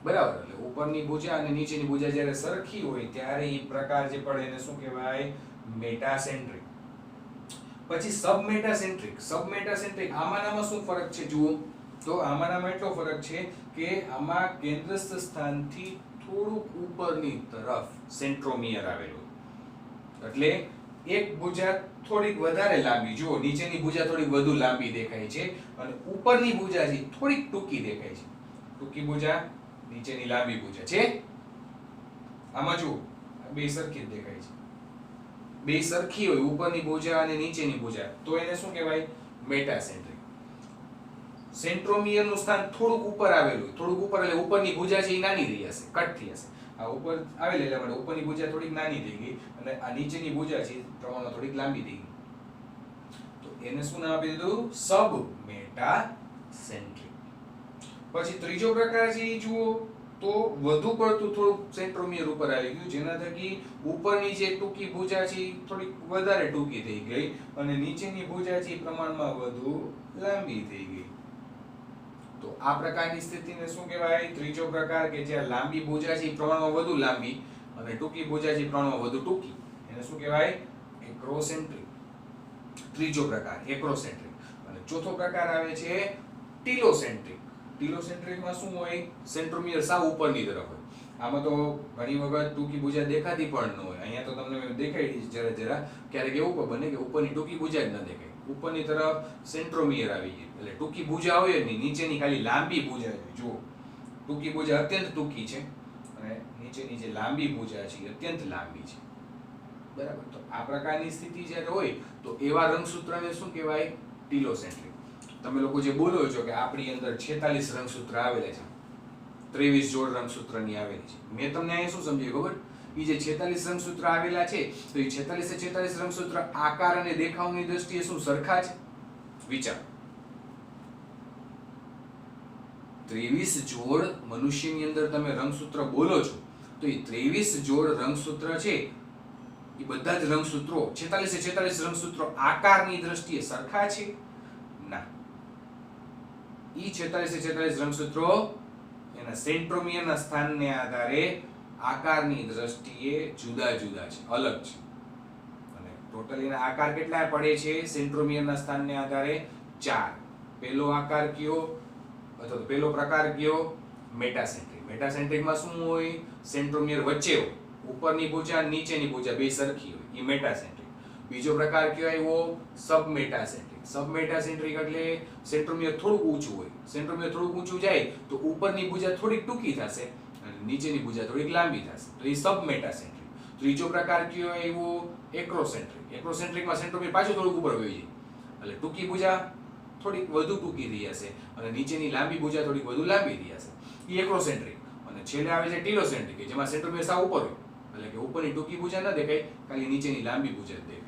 બરાબર, એટલે ઉપરની ભુજા અને નીચેની ભુજા જ્યારે સરખી હોય ત્યારે એ પ્રકાર જે પડે એને શું કહેવાય? મેટાસેન્ટ્રિક. પછી સબમેટાસેન્ટ્રિક. સબમેટાસેન્ટ્રિક આમાંનામાં શું ફરક છે જુઓ તો આમાંનામાં એટલો ફરક છે કે આમાં કેન્દ્રસ્થ સ્થાનથી થોડુંક ઉપરની તરફ સેન્ટ્રોમિયર આવેલું, એટલે એક ભુજા થોડીક વધારે લાંબી, જુઓ નીચેની ભુજા થોડીક વધુ લાંબી દેખાય છે અને ઉપરની ભુજા છે થોડીક ટૂંકી દેખાય છે. ટૂંકી ભુજા, નીચેની લાંબી ભુજા છે. આમાં જુઓ બે સરખી જ દેખાય છે. બે સરખી હોય, ઉપરની ભુજા અને નીચેની ભુજા, તો એને શું કહેવાય? મેટાસેન્ટ્રિક. સેન્ટ્રોમિયર નું સ્થાન થોડુંક ઉપર આવેલું, થોડુંક ઉપર એટલે ઉપરની ભુજા છે એ નાની થઈ જશે, કટ થઈ જશે. આ ઉપર આવેલી એટલે માટે ઉપરની ભુજા થોડીક નાની થઈ ગઈ અને આ નીચેની ભુજા છે પ્રમાણમાં થોડીક લાંબી થઈ ગઈ. તો એને શું નામ આપી દીધું? સબમેટાસેન્ટ્રિક. પછી ત્રીજો પ્રકાર છે એ જુઓ તો વધુ પડતું થોડુંક સેન્ટ્રોમિયર ઉપર આવી ગયું, જેના થકી ઉપરની જે ટૂંકી ભુજા છે એ થોડીક વધારે ટૂંકી થઈ ગઈ અને નીચેની ભુજા છે એ પ્રમાણમાં વધુ લાંબી થઈ ગઈ. તો આ પ્રકારની સ્થિતિને શું કહેવાય? ત્રીજો પ્રકાર, કે જ્યાં લાંબી ભુજા છે એ પ્રમાણમાં વધુ લાંબી અને ટૂંકી ભુજા છે એ પ્રમાણમાં વધુ ટૂંકી, એને શું કહેવાય? એક્રોસેન્ટ્રિક. ત્રીજો પ્રકાર એક્રોસેન્ટ્રિક. અને ચોથો પ્રકાર આવે છે ટીલોસેન્ટ્રિક. ટીલોસેન્ટ્રિકમાં શું હોય? સેન્ટ્રોમિયર સાવ ઉપરની તરફ હોય. આમાં તો ઘણી વખત ટૂંકી ભુજા દેખાતી પણ ન હોય. અહીંયા તો તમને દેખાઈ જરા જરા, ક્યારેક એવું પણ બને કે ઉપરની ટૂંકી ભુજા જ ન દેખાય, ઉપરની તરફ સેન્ટ્રોમિયર આવી ગઈ એટલે ટૂંકી ભુજા હોય જ નહીં, નીચેની ખાલી લાંબી ભુજા છે. જુઓ ટૂંકી ભુજા અત્યંત ટૂંકી છે અને નીચેની જે લાંબી ભુજા છે એ અત્યંત લાંબી છે. બરાબર, તો આ પ્રકારની સ્થિતિ જ્યારે હોય તો એવા રંગસૂત્રને શું કહેવાય? ટીલોસેન્ટ્રિક. તમે લોકો જે બોલો છો કે આપણી અંદર 46 રંગસૂત્ર આવેલા છે, 23 જોડ રંગસૂત્રની આવેલી છે. મેં તમને અહીંયા શું સમજાવ્યું ખબર? એ જે 46 રંગસૂત્ર આવેલા છે તો એ 46 રંગસૂત્ર આકાર અને દેખાવની દ્રષ્ટિએ શું સરખા છે? વિચાર. 23 જોડ મનુષ્યની અંદર તમે રંગસૂત્ર બોલો છો તો એ 23 જોડ રંગસૂત્ર છે એ બધા જ રંગસૂત્રો 46 રંગસૂત્રો આકારની દ્રષ્ટિએ સરખા છે? ના. ઈ 46 રંગસૂત્રો એના સેન્ટ્રોમિયરના સ્થાનને આધારે આકારની દ્રષ્ટિએ જુદા જુદા છે, અલગ છે. અને ટોટલ એના આકાર કેટલા પડે છે સેન્ટ્રોમિયરના સ્થાનને આધારે? 4. પહેલો આકાર કયો અથવા તો પહેલો પ્રકાર કયો? મેટાસેન્ટ્રિક. મેટાસેન્ટ્રિકમાં શું હોય? સેન્ટ્રોમિયર વચ્ચે હોય, ઉપરની ભુજા નીચેની ભુજા બે સરખી હોય, એ મેટાસેન્ટ્રિક. બીજો પ્રકાર કયો આવ્યો? સબમેટાસેન્ટ્રિક. સબમેટાસેન્ટ્રિક એટલે સેન્ટ્રોમિયર થોડું ઊંચું હોય, સેન્ટ્રોમિયર થોડું ઊંચું જાય તો ઉપરની ભુજા થોડીક ટૂંકી થશે અને નીચેની ભુજા થોડીક લાંબી થશે, તો એ સબમેટાસેન્ટ્રિક. ત્રીજો પ્રકાર કયો આવ્યો? એક્રોસેન્ટ્રિક. એક્રોસેન્ટ્રિકમાં સેન્ટ્રોમિયર પાછું થોડુંક ઉપર વહી જાય એટલે ટૂંકી ભુજા થોડીક વધુ ટૂંકી થઈ જશે અને નીચેની લાંબી ભુજા થોડીક વધુ લાંબી થઈ જશે, એ એક્રોસેન્ટ્રિક. અને છેલ્લે આવે છે ટીલોસેન્ટ્રિક, કે જેમાં સેન્ટ્રોમિયર સાવ ઉપર હોય એટલે કે ઉપરની ટૂંકી ભુજા ન દેખાય, ખાલી નીચેની લાંબી ભુજા જ દેખાય.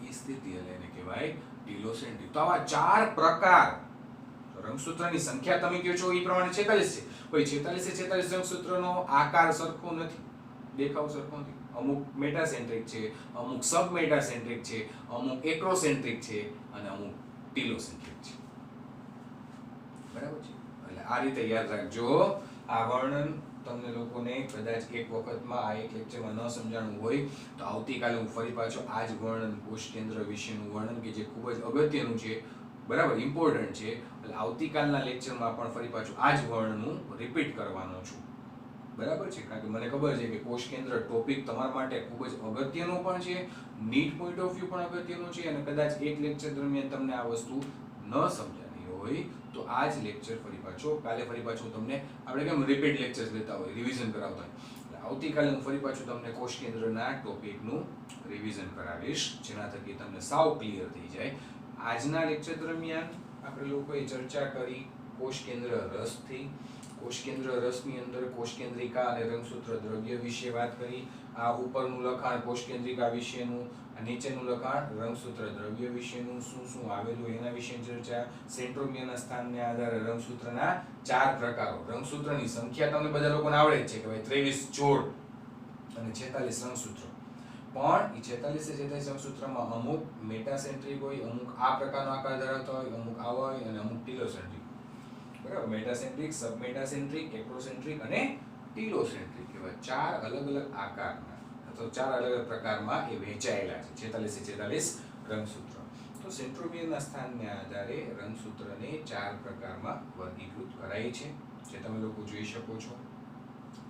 એ સ્થિતિ એટલે એને કહેવાય ટીલોસેન્ટ્રિક. તો આવા 4 પ્રકાર રંગસૂત્રની સંખ્યા તમે કહો છો એ પ્રમાણે 46 છે. કોઈ 46 રંગસૂત્રનો આકાર સરખો નથી, દેખાવ સરખો નથી. અમુક મેટાસેન્ટ્રિક છે, અમુક સબમેટાસેન્ટ્રિક છે, અમુક એક્રોસેન્ટ્રિક છે અને અમુક ટીલોસેન્ટ્રિક છે. બરાબર છે. એટલે આ રીતે યાદ રાખજો. આ વર્ણન તમને લોકોને કદાચ એક વખતમાં આ એક લેક્ચરમાં ન સમજાણું હોય તો આવતીકાલે હું ફરી પાછો આ જ વર્ણન, કોષ કેન્દ્ર વિશેનું વર્ણન કે જે ખૂબ જ અગત્યનું છે, બરાબર, ઇમ્પોર્ટન્ટ છે, એટલે આવતીકાલના લેક્ચરમાં પણ ફરી પાછું આ જ વર્ણન હું રિપીટ કરવાનો છું. બરાબર છે, કારણ કે મને ખબર છે કે કોષ કેન્દ્ર ટોપિક તમારા માટે ખૂબ જ અગત્યનો પણ છે, નીટ પોઈન્ટ ઓફ વ્યૂ પણ અગત્યનું છે, અને કદાચ એક લેક્ચર દરમિયાન તમને આ વસ્તુ ન સમજાણી હોય તો આ જ લેક્ચર ફરી પાછું તમને આપણે કેમ રિપીટ લેક્ચર્સ લેતા હોય, રિવિઝન કરાવતા હોય, આવતીકાલે હું ફરી પાછું તમને કોષ કેન્દ્રના ટોપિકનું રિવિઝન કરાવીશ, જેના થકી તમને સાવ ક્લિયર થઈ જાય. આજના લેક્ચર દરમિયાન આપણે લોકોએ ચર્ચા કરી કોષ કેન્દ્ર રસથી. કોષ કેન્દ્ર રસની અંદર કોષ કેન્દ્રિકા અને રંગસૂત્ર દ્રવ્ય વિશે વાત કરી. આ ઉપરનું લખાણ કોષ કેન્દ્રિકા વિશેનું, આ નીચેનું લખાણ રંગસૂત્ર દ્રવ્ય વિશેનું, શું શું આવેલું એના વિશે ચર્ચા. સેન્ટ્રોમિયરના સ્થાનને આધારે રંગસૂત્રના 4 પ્રકારો. રંગસૂત્રની સંખ્યા તમને બધા લોકોને આવડે જ છે કે ભાઈ 23 જોડ અને 46 રંગસૂત્રો. પણ એ 46 રંગસૂત્રમાં અમુક મેટાસેન્ટ્રિક હોય, અમુક આ પ્રકારનો આકાર ધરાવતા હોય, અમુક આવા હોય અને અમુક ટીલોસેન્ટ્રિક. બરાબર, મેટાસેન્ટ્રિક, સબમેટાસેન્ટ્રિક, એક્રોસેન્ટ્રિક અને ટીલોસેન્ટ્રિક એવા 4 અલગ અલગ આકારના અથવા 4 અલગ અલગ પ્રકારમાં એ વહેંચાયેલા છે 46 રંગસૂત્રો. તો સેન્ટ્રોમિયરના સ્થાનને આધારે રંગસૂત્રને 4 પ્રકારમાં વર્ગીકૃત કરાય છે, જે તમે લોકો જોઈ શકો છો.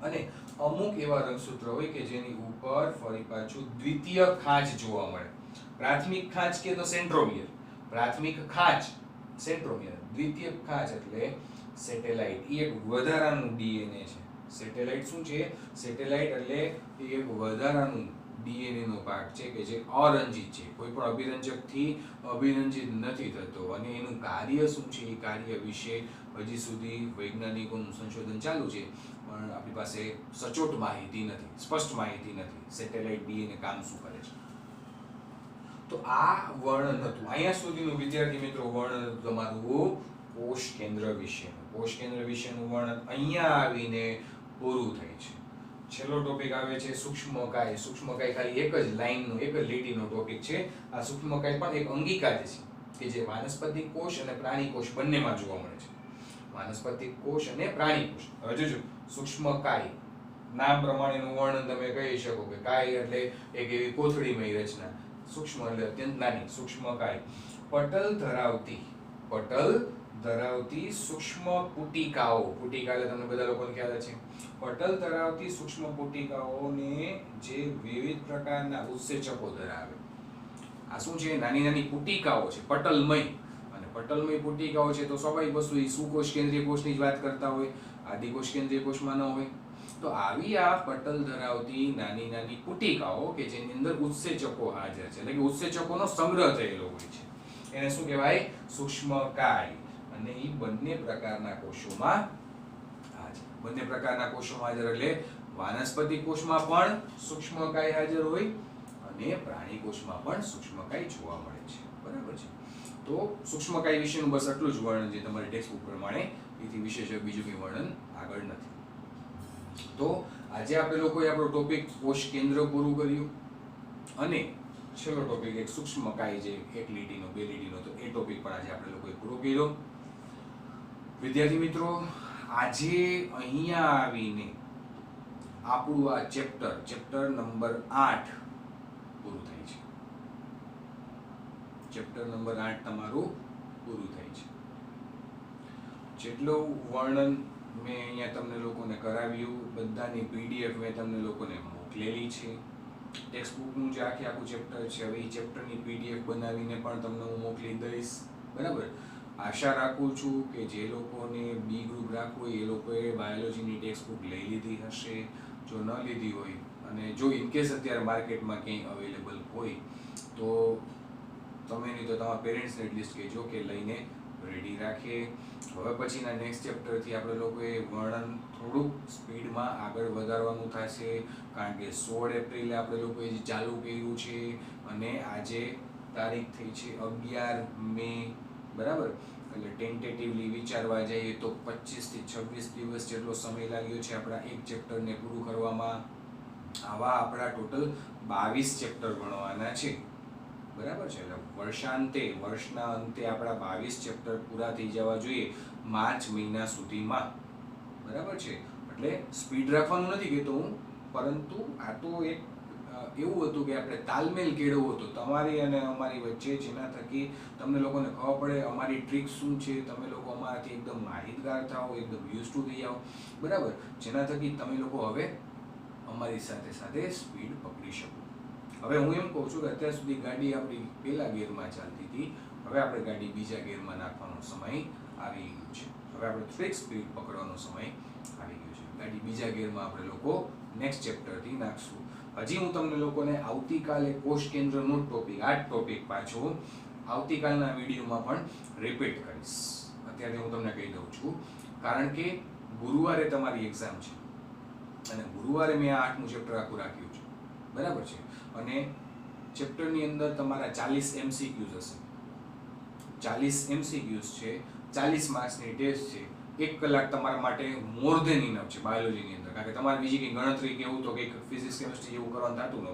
અને અમુક એવા રંગસૂત્ર હોય કે જેની ઉપર ફરી પાછું દ્વિતીય ખાંચ જોવા મળે. પ્રાથમિક ખાંચ કે તો સેન્ટ્રોમિયર, પ્રાથમિક ખાંચ સેન્ટ્રોમિયર, દ્વિતીય ખાંચ એટલે સેટેલાઇટ. એ એક વધારાનું ડીએનએ છે. સેટેલાઇટ શું છે? સેટેલાઇટ એટલે એક વધારાનું ડીએનએ નો ભાગ છે કે જે અરંજિત છે, કોઈ પણ અભિરંજકથી અભિરંજિત નથી થતો, અને એનું કાર્ય શું છે એ કાર્ય વિશે હજી સુધી વૈજ્ઞાનિકોનું સંશોધન ચાલુ છે, પણ આપણી પાસે સચોટ માહિતી નથી, સ્પષ્ટ માહિતી નથી સેટેલાઇટ ડીએનએ કામ શું કરે છે. તો આ વર્ણન હતું, અહીંયા સુધીનું વિદ્યાર્થી મિત્રો વર્ણન હતું તમારું કોષ કેન્દ્ર વિશેનું. કોષ કેન્દ્ર વિશેનું વર્ણન અહીંયા આવીને પૂરું થાય છે. છેલ્લો ટોપિક આવે છે સૂક્ષ્મકાય. સૂક્ષ્મકાય ખાલી એક જ લાઈનનો, એક જ લીટીનો ટોપિક છે. આ સૂક્ષ્મકાય પણ એક અંગિકા જ છે કે જે વાનસ્પતિક કોષ અને પ્રાણી કોષ બંનેમાં જોવા મળે છે. વાનસ્પતિક કોષ અને પ્રાણી કોષ. હવે જોજો, સૂક્ષ્મકાય નામ પ્રમાણેનું વર્ણન તમે કહી શકો કે કાય એટલે એક એવી કોથળીમય રચના, સૂક્ષ્મ એટલે અત્યંત નાની. સૂક્ષ્મકાય પટલ ધરાવતી સૂક્ષ્મ પુટિકાઓ. પુટિકા એટલે તમને બધા લોકોને ખ્યાલ છે. પટલ ધરાવતી સૂક્ષ્મ પુટિકાઓને જે વિવિધ પ્રકારના ઉત્સેચકો ધરાવે. આ શું છે? નાની નાની પુટિકાઓ છે, પટલમય. અને પટલમય પુટિકાઓ છે તો સ્વાભાવિક વસ્તુ એ સુકોષ કેન્દ્રીય કોષની જ વાત કરતા હોય, આદિકોષ કેન્દ્રીય કોષમાં ન હોય. તો આવી આ પટલ ધરાવતી નાની નાની પુટિકાઓ કે જેની અંદર ઉત્સેચકો હાજર છે, એટલે કે ઉત્સેચકોનો સંગ્રહ થયેલો હોય છે, એને શું કહેવાય? સૂક્ષ્મકાય. અને એ બંને પ્રકારના કોષોમાં હાજર. બંને પ્રકારના કોષોમાં હાજર એટલે વાનસ્પતિક કોષમાં પણ સૂક્ષ્મકાય હાજર હોય અને પ્રાણી કોષમાં પણ સૂક્ષ્મકાય જોવા મળે છે. બરાબર છે. તો સૂક્ષ્મકાય વિશેનું બસ આટલું જ વર્ણન છે તમારી ટેક્સ્ટ બુક પ્રમાણે, એથી વિશેષ બીજું કંઈ વર્ણન આગળ નથી. તો આજે આપણે લોકોએ આપણો ટોપિક કોષ કેન્દ્ર પૂરું કર્યું, અને છેલ્લો ટોપિક એક સૂક્ષ્મકાય જે એક લીટીનો, 2 લીટીનો, તો એ ટોપિક પણ આજે આપણે લોકોએ પૂરો કર્યો. વિદ્યાર્થી મિત્રો, આજે અહીંયા આવીને આપણું આ ચેપ્ટર નંબર 8 પૂરું થાય છે. ચેપ્ટર નંબર 8 તમારું પૂરું થાય છે. જેટલું વર્ણન મેં અહીંયા તમને લોકોને કરાવ્યું, બધાની પીડીએફ મેં તમને લોકોને મોકલેલી છે. ટેક્સ્ટ બુકનું જે આખું ચેપ્ટર છે, હવે એ ચેપ્ટરની પીડીએફ બનાવીને પણ તમને હું મોકલી દઈશ. બરાબર. આશા રાખું છું કે જે લોકોને બી ગ્રુપ રાખવું હોય એ લોકોએ બાયોલોજીની ટેક્સ્ટ બુક લઈ લીધી હશે. જો ન લીધી હોય અને જો ઇનકેસ અત્યારે માર્કેટમાં ક્યાંય અવેલેબલ હોય તો તમે નહીં તો તમારા પેરેન્ટ્સને એટલીસ્ટ કહેજો કે લઈને રેડી રાખીએ. હવે પછીના નેક્સ્ટ ચેપ્ટરથી આપણે લોકોએ વર્ણન થોડુંક સ્પીડમાં આગળ વધારવાનું થશે, કારણ કે 16 એપ્રિલે આપણે લોકોએ જે ચાલુ કર્યું છે અને આજે તારીખ થઈ છે 11 મે. બરાબર. એટલે ટેન્ટેટિવલી વિચારવા જઈએ તો 25 થી 26 દિવસ જેટલો સમય લાગ્યો છે આપણા એક ચેપ્ટરને પૂરું કરવામાં. આવા આપણા ટોટલ 22 ચેપ્ટર ભણવાના છે. બરાબર છે. એટલે વર્ષના અંતે આપણા 22 ચેપ્ટર પૂરા થઈ જવા જોઈએ. માર્ચ મહિના સુધીમાં. બરાબર છે. એટલે સ્પીડ રાખવાનું નથી કહેતો હું, પરંતુ આ તો એક એવું હતું કે આપણે તાલમેલ કેળવવો હતો તમારી અને અમારી વચ્ચે, જેના થકી તમને લોકોને ખબર પડે અમારી ટ્રીક શું છે, તમે લોકો અમારાથી એકદમ માહિતગાર થાઓ, એકદમ યુઝ ટુ થઈ જાઓ. બરાબર, જેના થકી તમે લોકો હવે અમારી સાથે સાથે સ્પીડ પકડી શકો. હવે હું એમ કહું છું કે અત્યાર સુધી ગાડી આપણી પહેલા ગિયરમાં ચાલતી હતી, હવે આપણે ગાડી બીજા ગિયરમાં નાખવાનો સમય આવી ગયો છે. હવે આપણે ટ્રીક સ્પીડ પકડવાનો સમય આવી ગયો છે. ગાડી બીજા ગિયરમાં આપણે લોકો નેક્સ્ટ ચેપ્ટરથી નાખશું. હજી હું તમને લોકોને આવતીકાલે કોષ કેન્દ્રનો ટોપિક, આ જ ટોપિક પાછો આવતીકાલના વિડીયોમાં પણ રિપીટ કરીશ. અત્યારે હું તમને કહી દઉં છું, કારણ કે ગુરુવારે તમારી એક્ઝામ છે અને ગુરુવારે મેં આ 8મું ચેપ્ટર આખું રાખ્યું છે. બરાબર છે. અને ચેપ્ટરની અંદર તમારા 40 MCQs હશે. 40 MCQs છે, 40 માર્ક્સની ટેસ્ટ છે. 1 કલાક તમારા માટે મોર ધેન ઇનફ છે બાયોલોજીની અંદર, કારણ કે તમારે બીજી કંઈ ગણતરી કે એવું તો કંઈક ફિઝિક્સ કેમિસ્ટ્રી એવું કરવાનું થતું ન.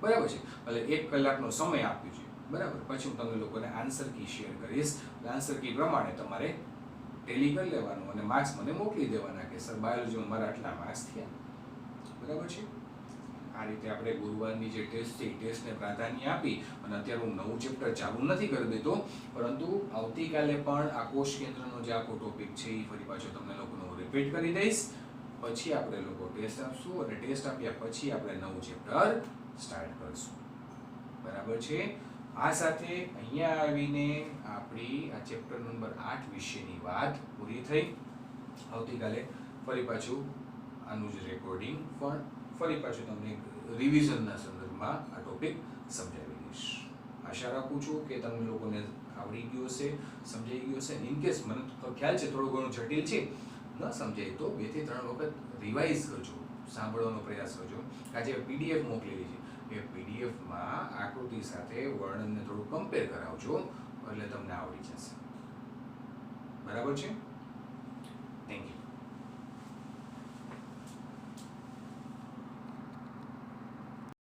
બરાબર છે. એટલે 1 કલાકનો સમય આપ્યો છે. બરાબર. પછી હું તમને લોકોને આન્સર કી શેર કરીશ. આન્સર કી પ્રમાણે તમારે ટેલી કરી લેવાનું અને માર્ક્સ મને મોકલી દેવાના કે સર બાયોલોજીમાં મારા આટલા માર્ક્સ થયા. બરાબર છે. આ રીતે આપણે ગુરુવારની જે ટેસ્ટ છે એ ટેસ્ટને પ્રાધાન્ય આપી અને અત્યારે હું નવું ચેપ્ટર ચાલુ નથી કરી દેતો, પરંતુ આવતીકાલે પણ આ કોષ કેન્દ્રનો જે આખો ટોપિક છે એ ફરી પાછો તમને લોકોને હું રિપીટ કરી દઈશ. પછી આપણે લોકો ટેસ્ટ આપશું અને ટેસ્ટ આપ્યા પછી આપણે નવું ચેપ્ટર સ્ટાર્ટ કરીશું. બરાબર છે. આ સાથે અહીંયા આવીને આપણી આ ચેપ્ટર નંબર 8 વિશેની વાત પૂરી થઈ. આવતીકાલે ફરી પાછું આનું જ રેકોર્ડિંગ પણ ફરી પાછું તમને રિવિઝનના સંદર્ભમાં આ ટોપિક સમજાવી દઈશ. આશા રાખું છું કે તમને લોકોને આવડી ગયું હશે, સમજાઈ ગયું હશે. ઇનકેસ મને તો ખ્યાલ છે થોડું ઘણું જટિલ છે, ન સમજાય તો 2 થી 3 વખત રિવાઇઝ કરજો, સાંભળવાનો પ્રયાસ કરજો. આજે PDF મોકલેલી છે, એ PDFમાં આકૃતિ સાથે વર્ણનને થોડું કમ્પેર કરાવજો, એટલે તમને આવડી જશે. બરાબર છે.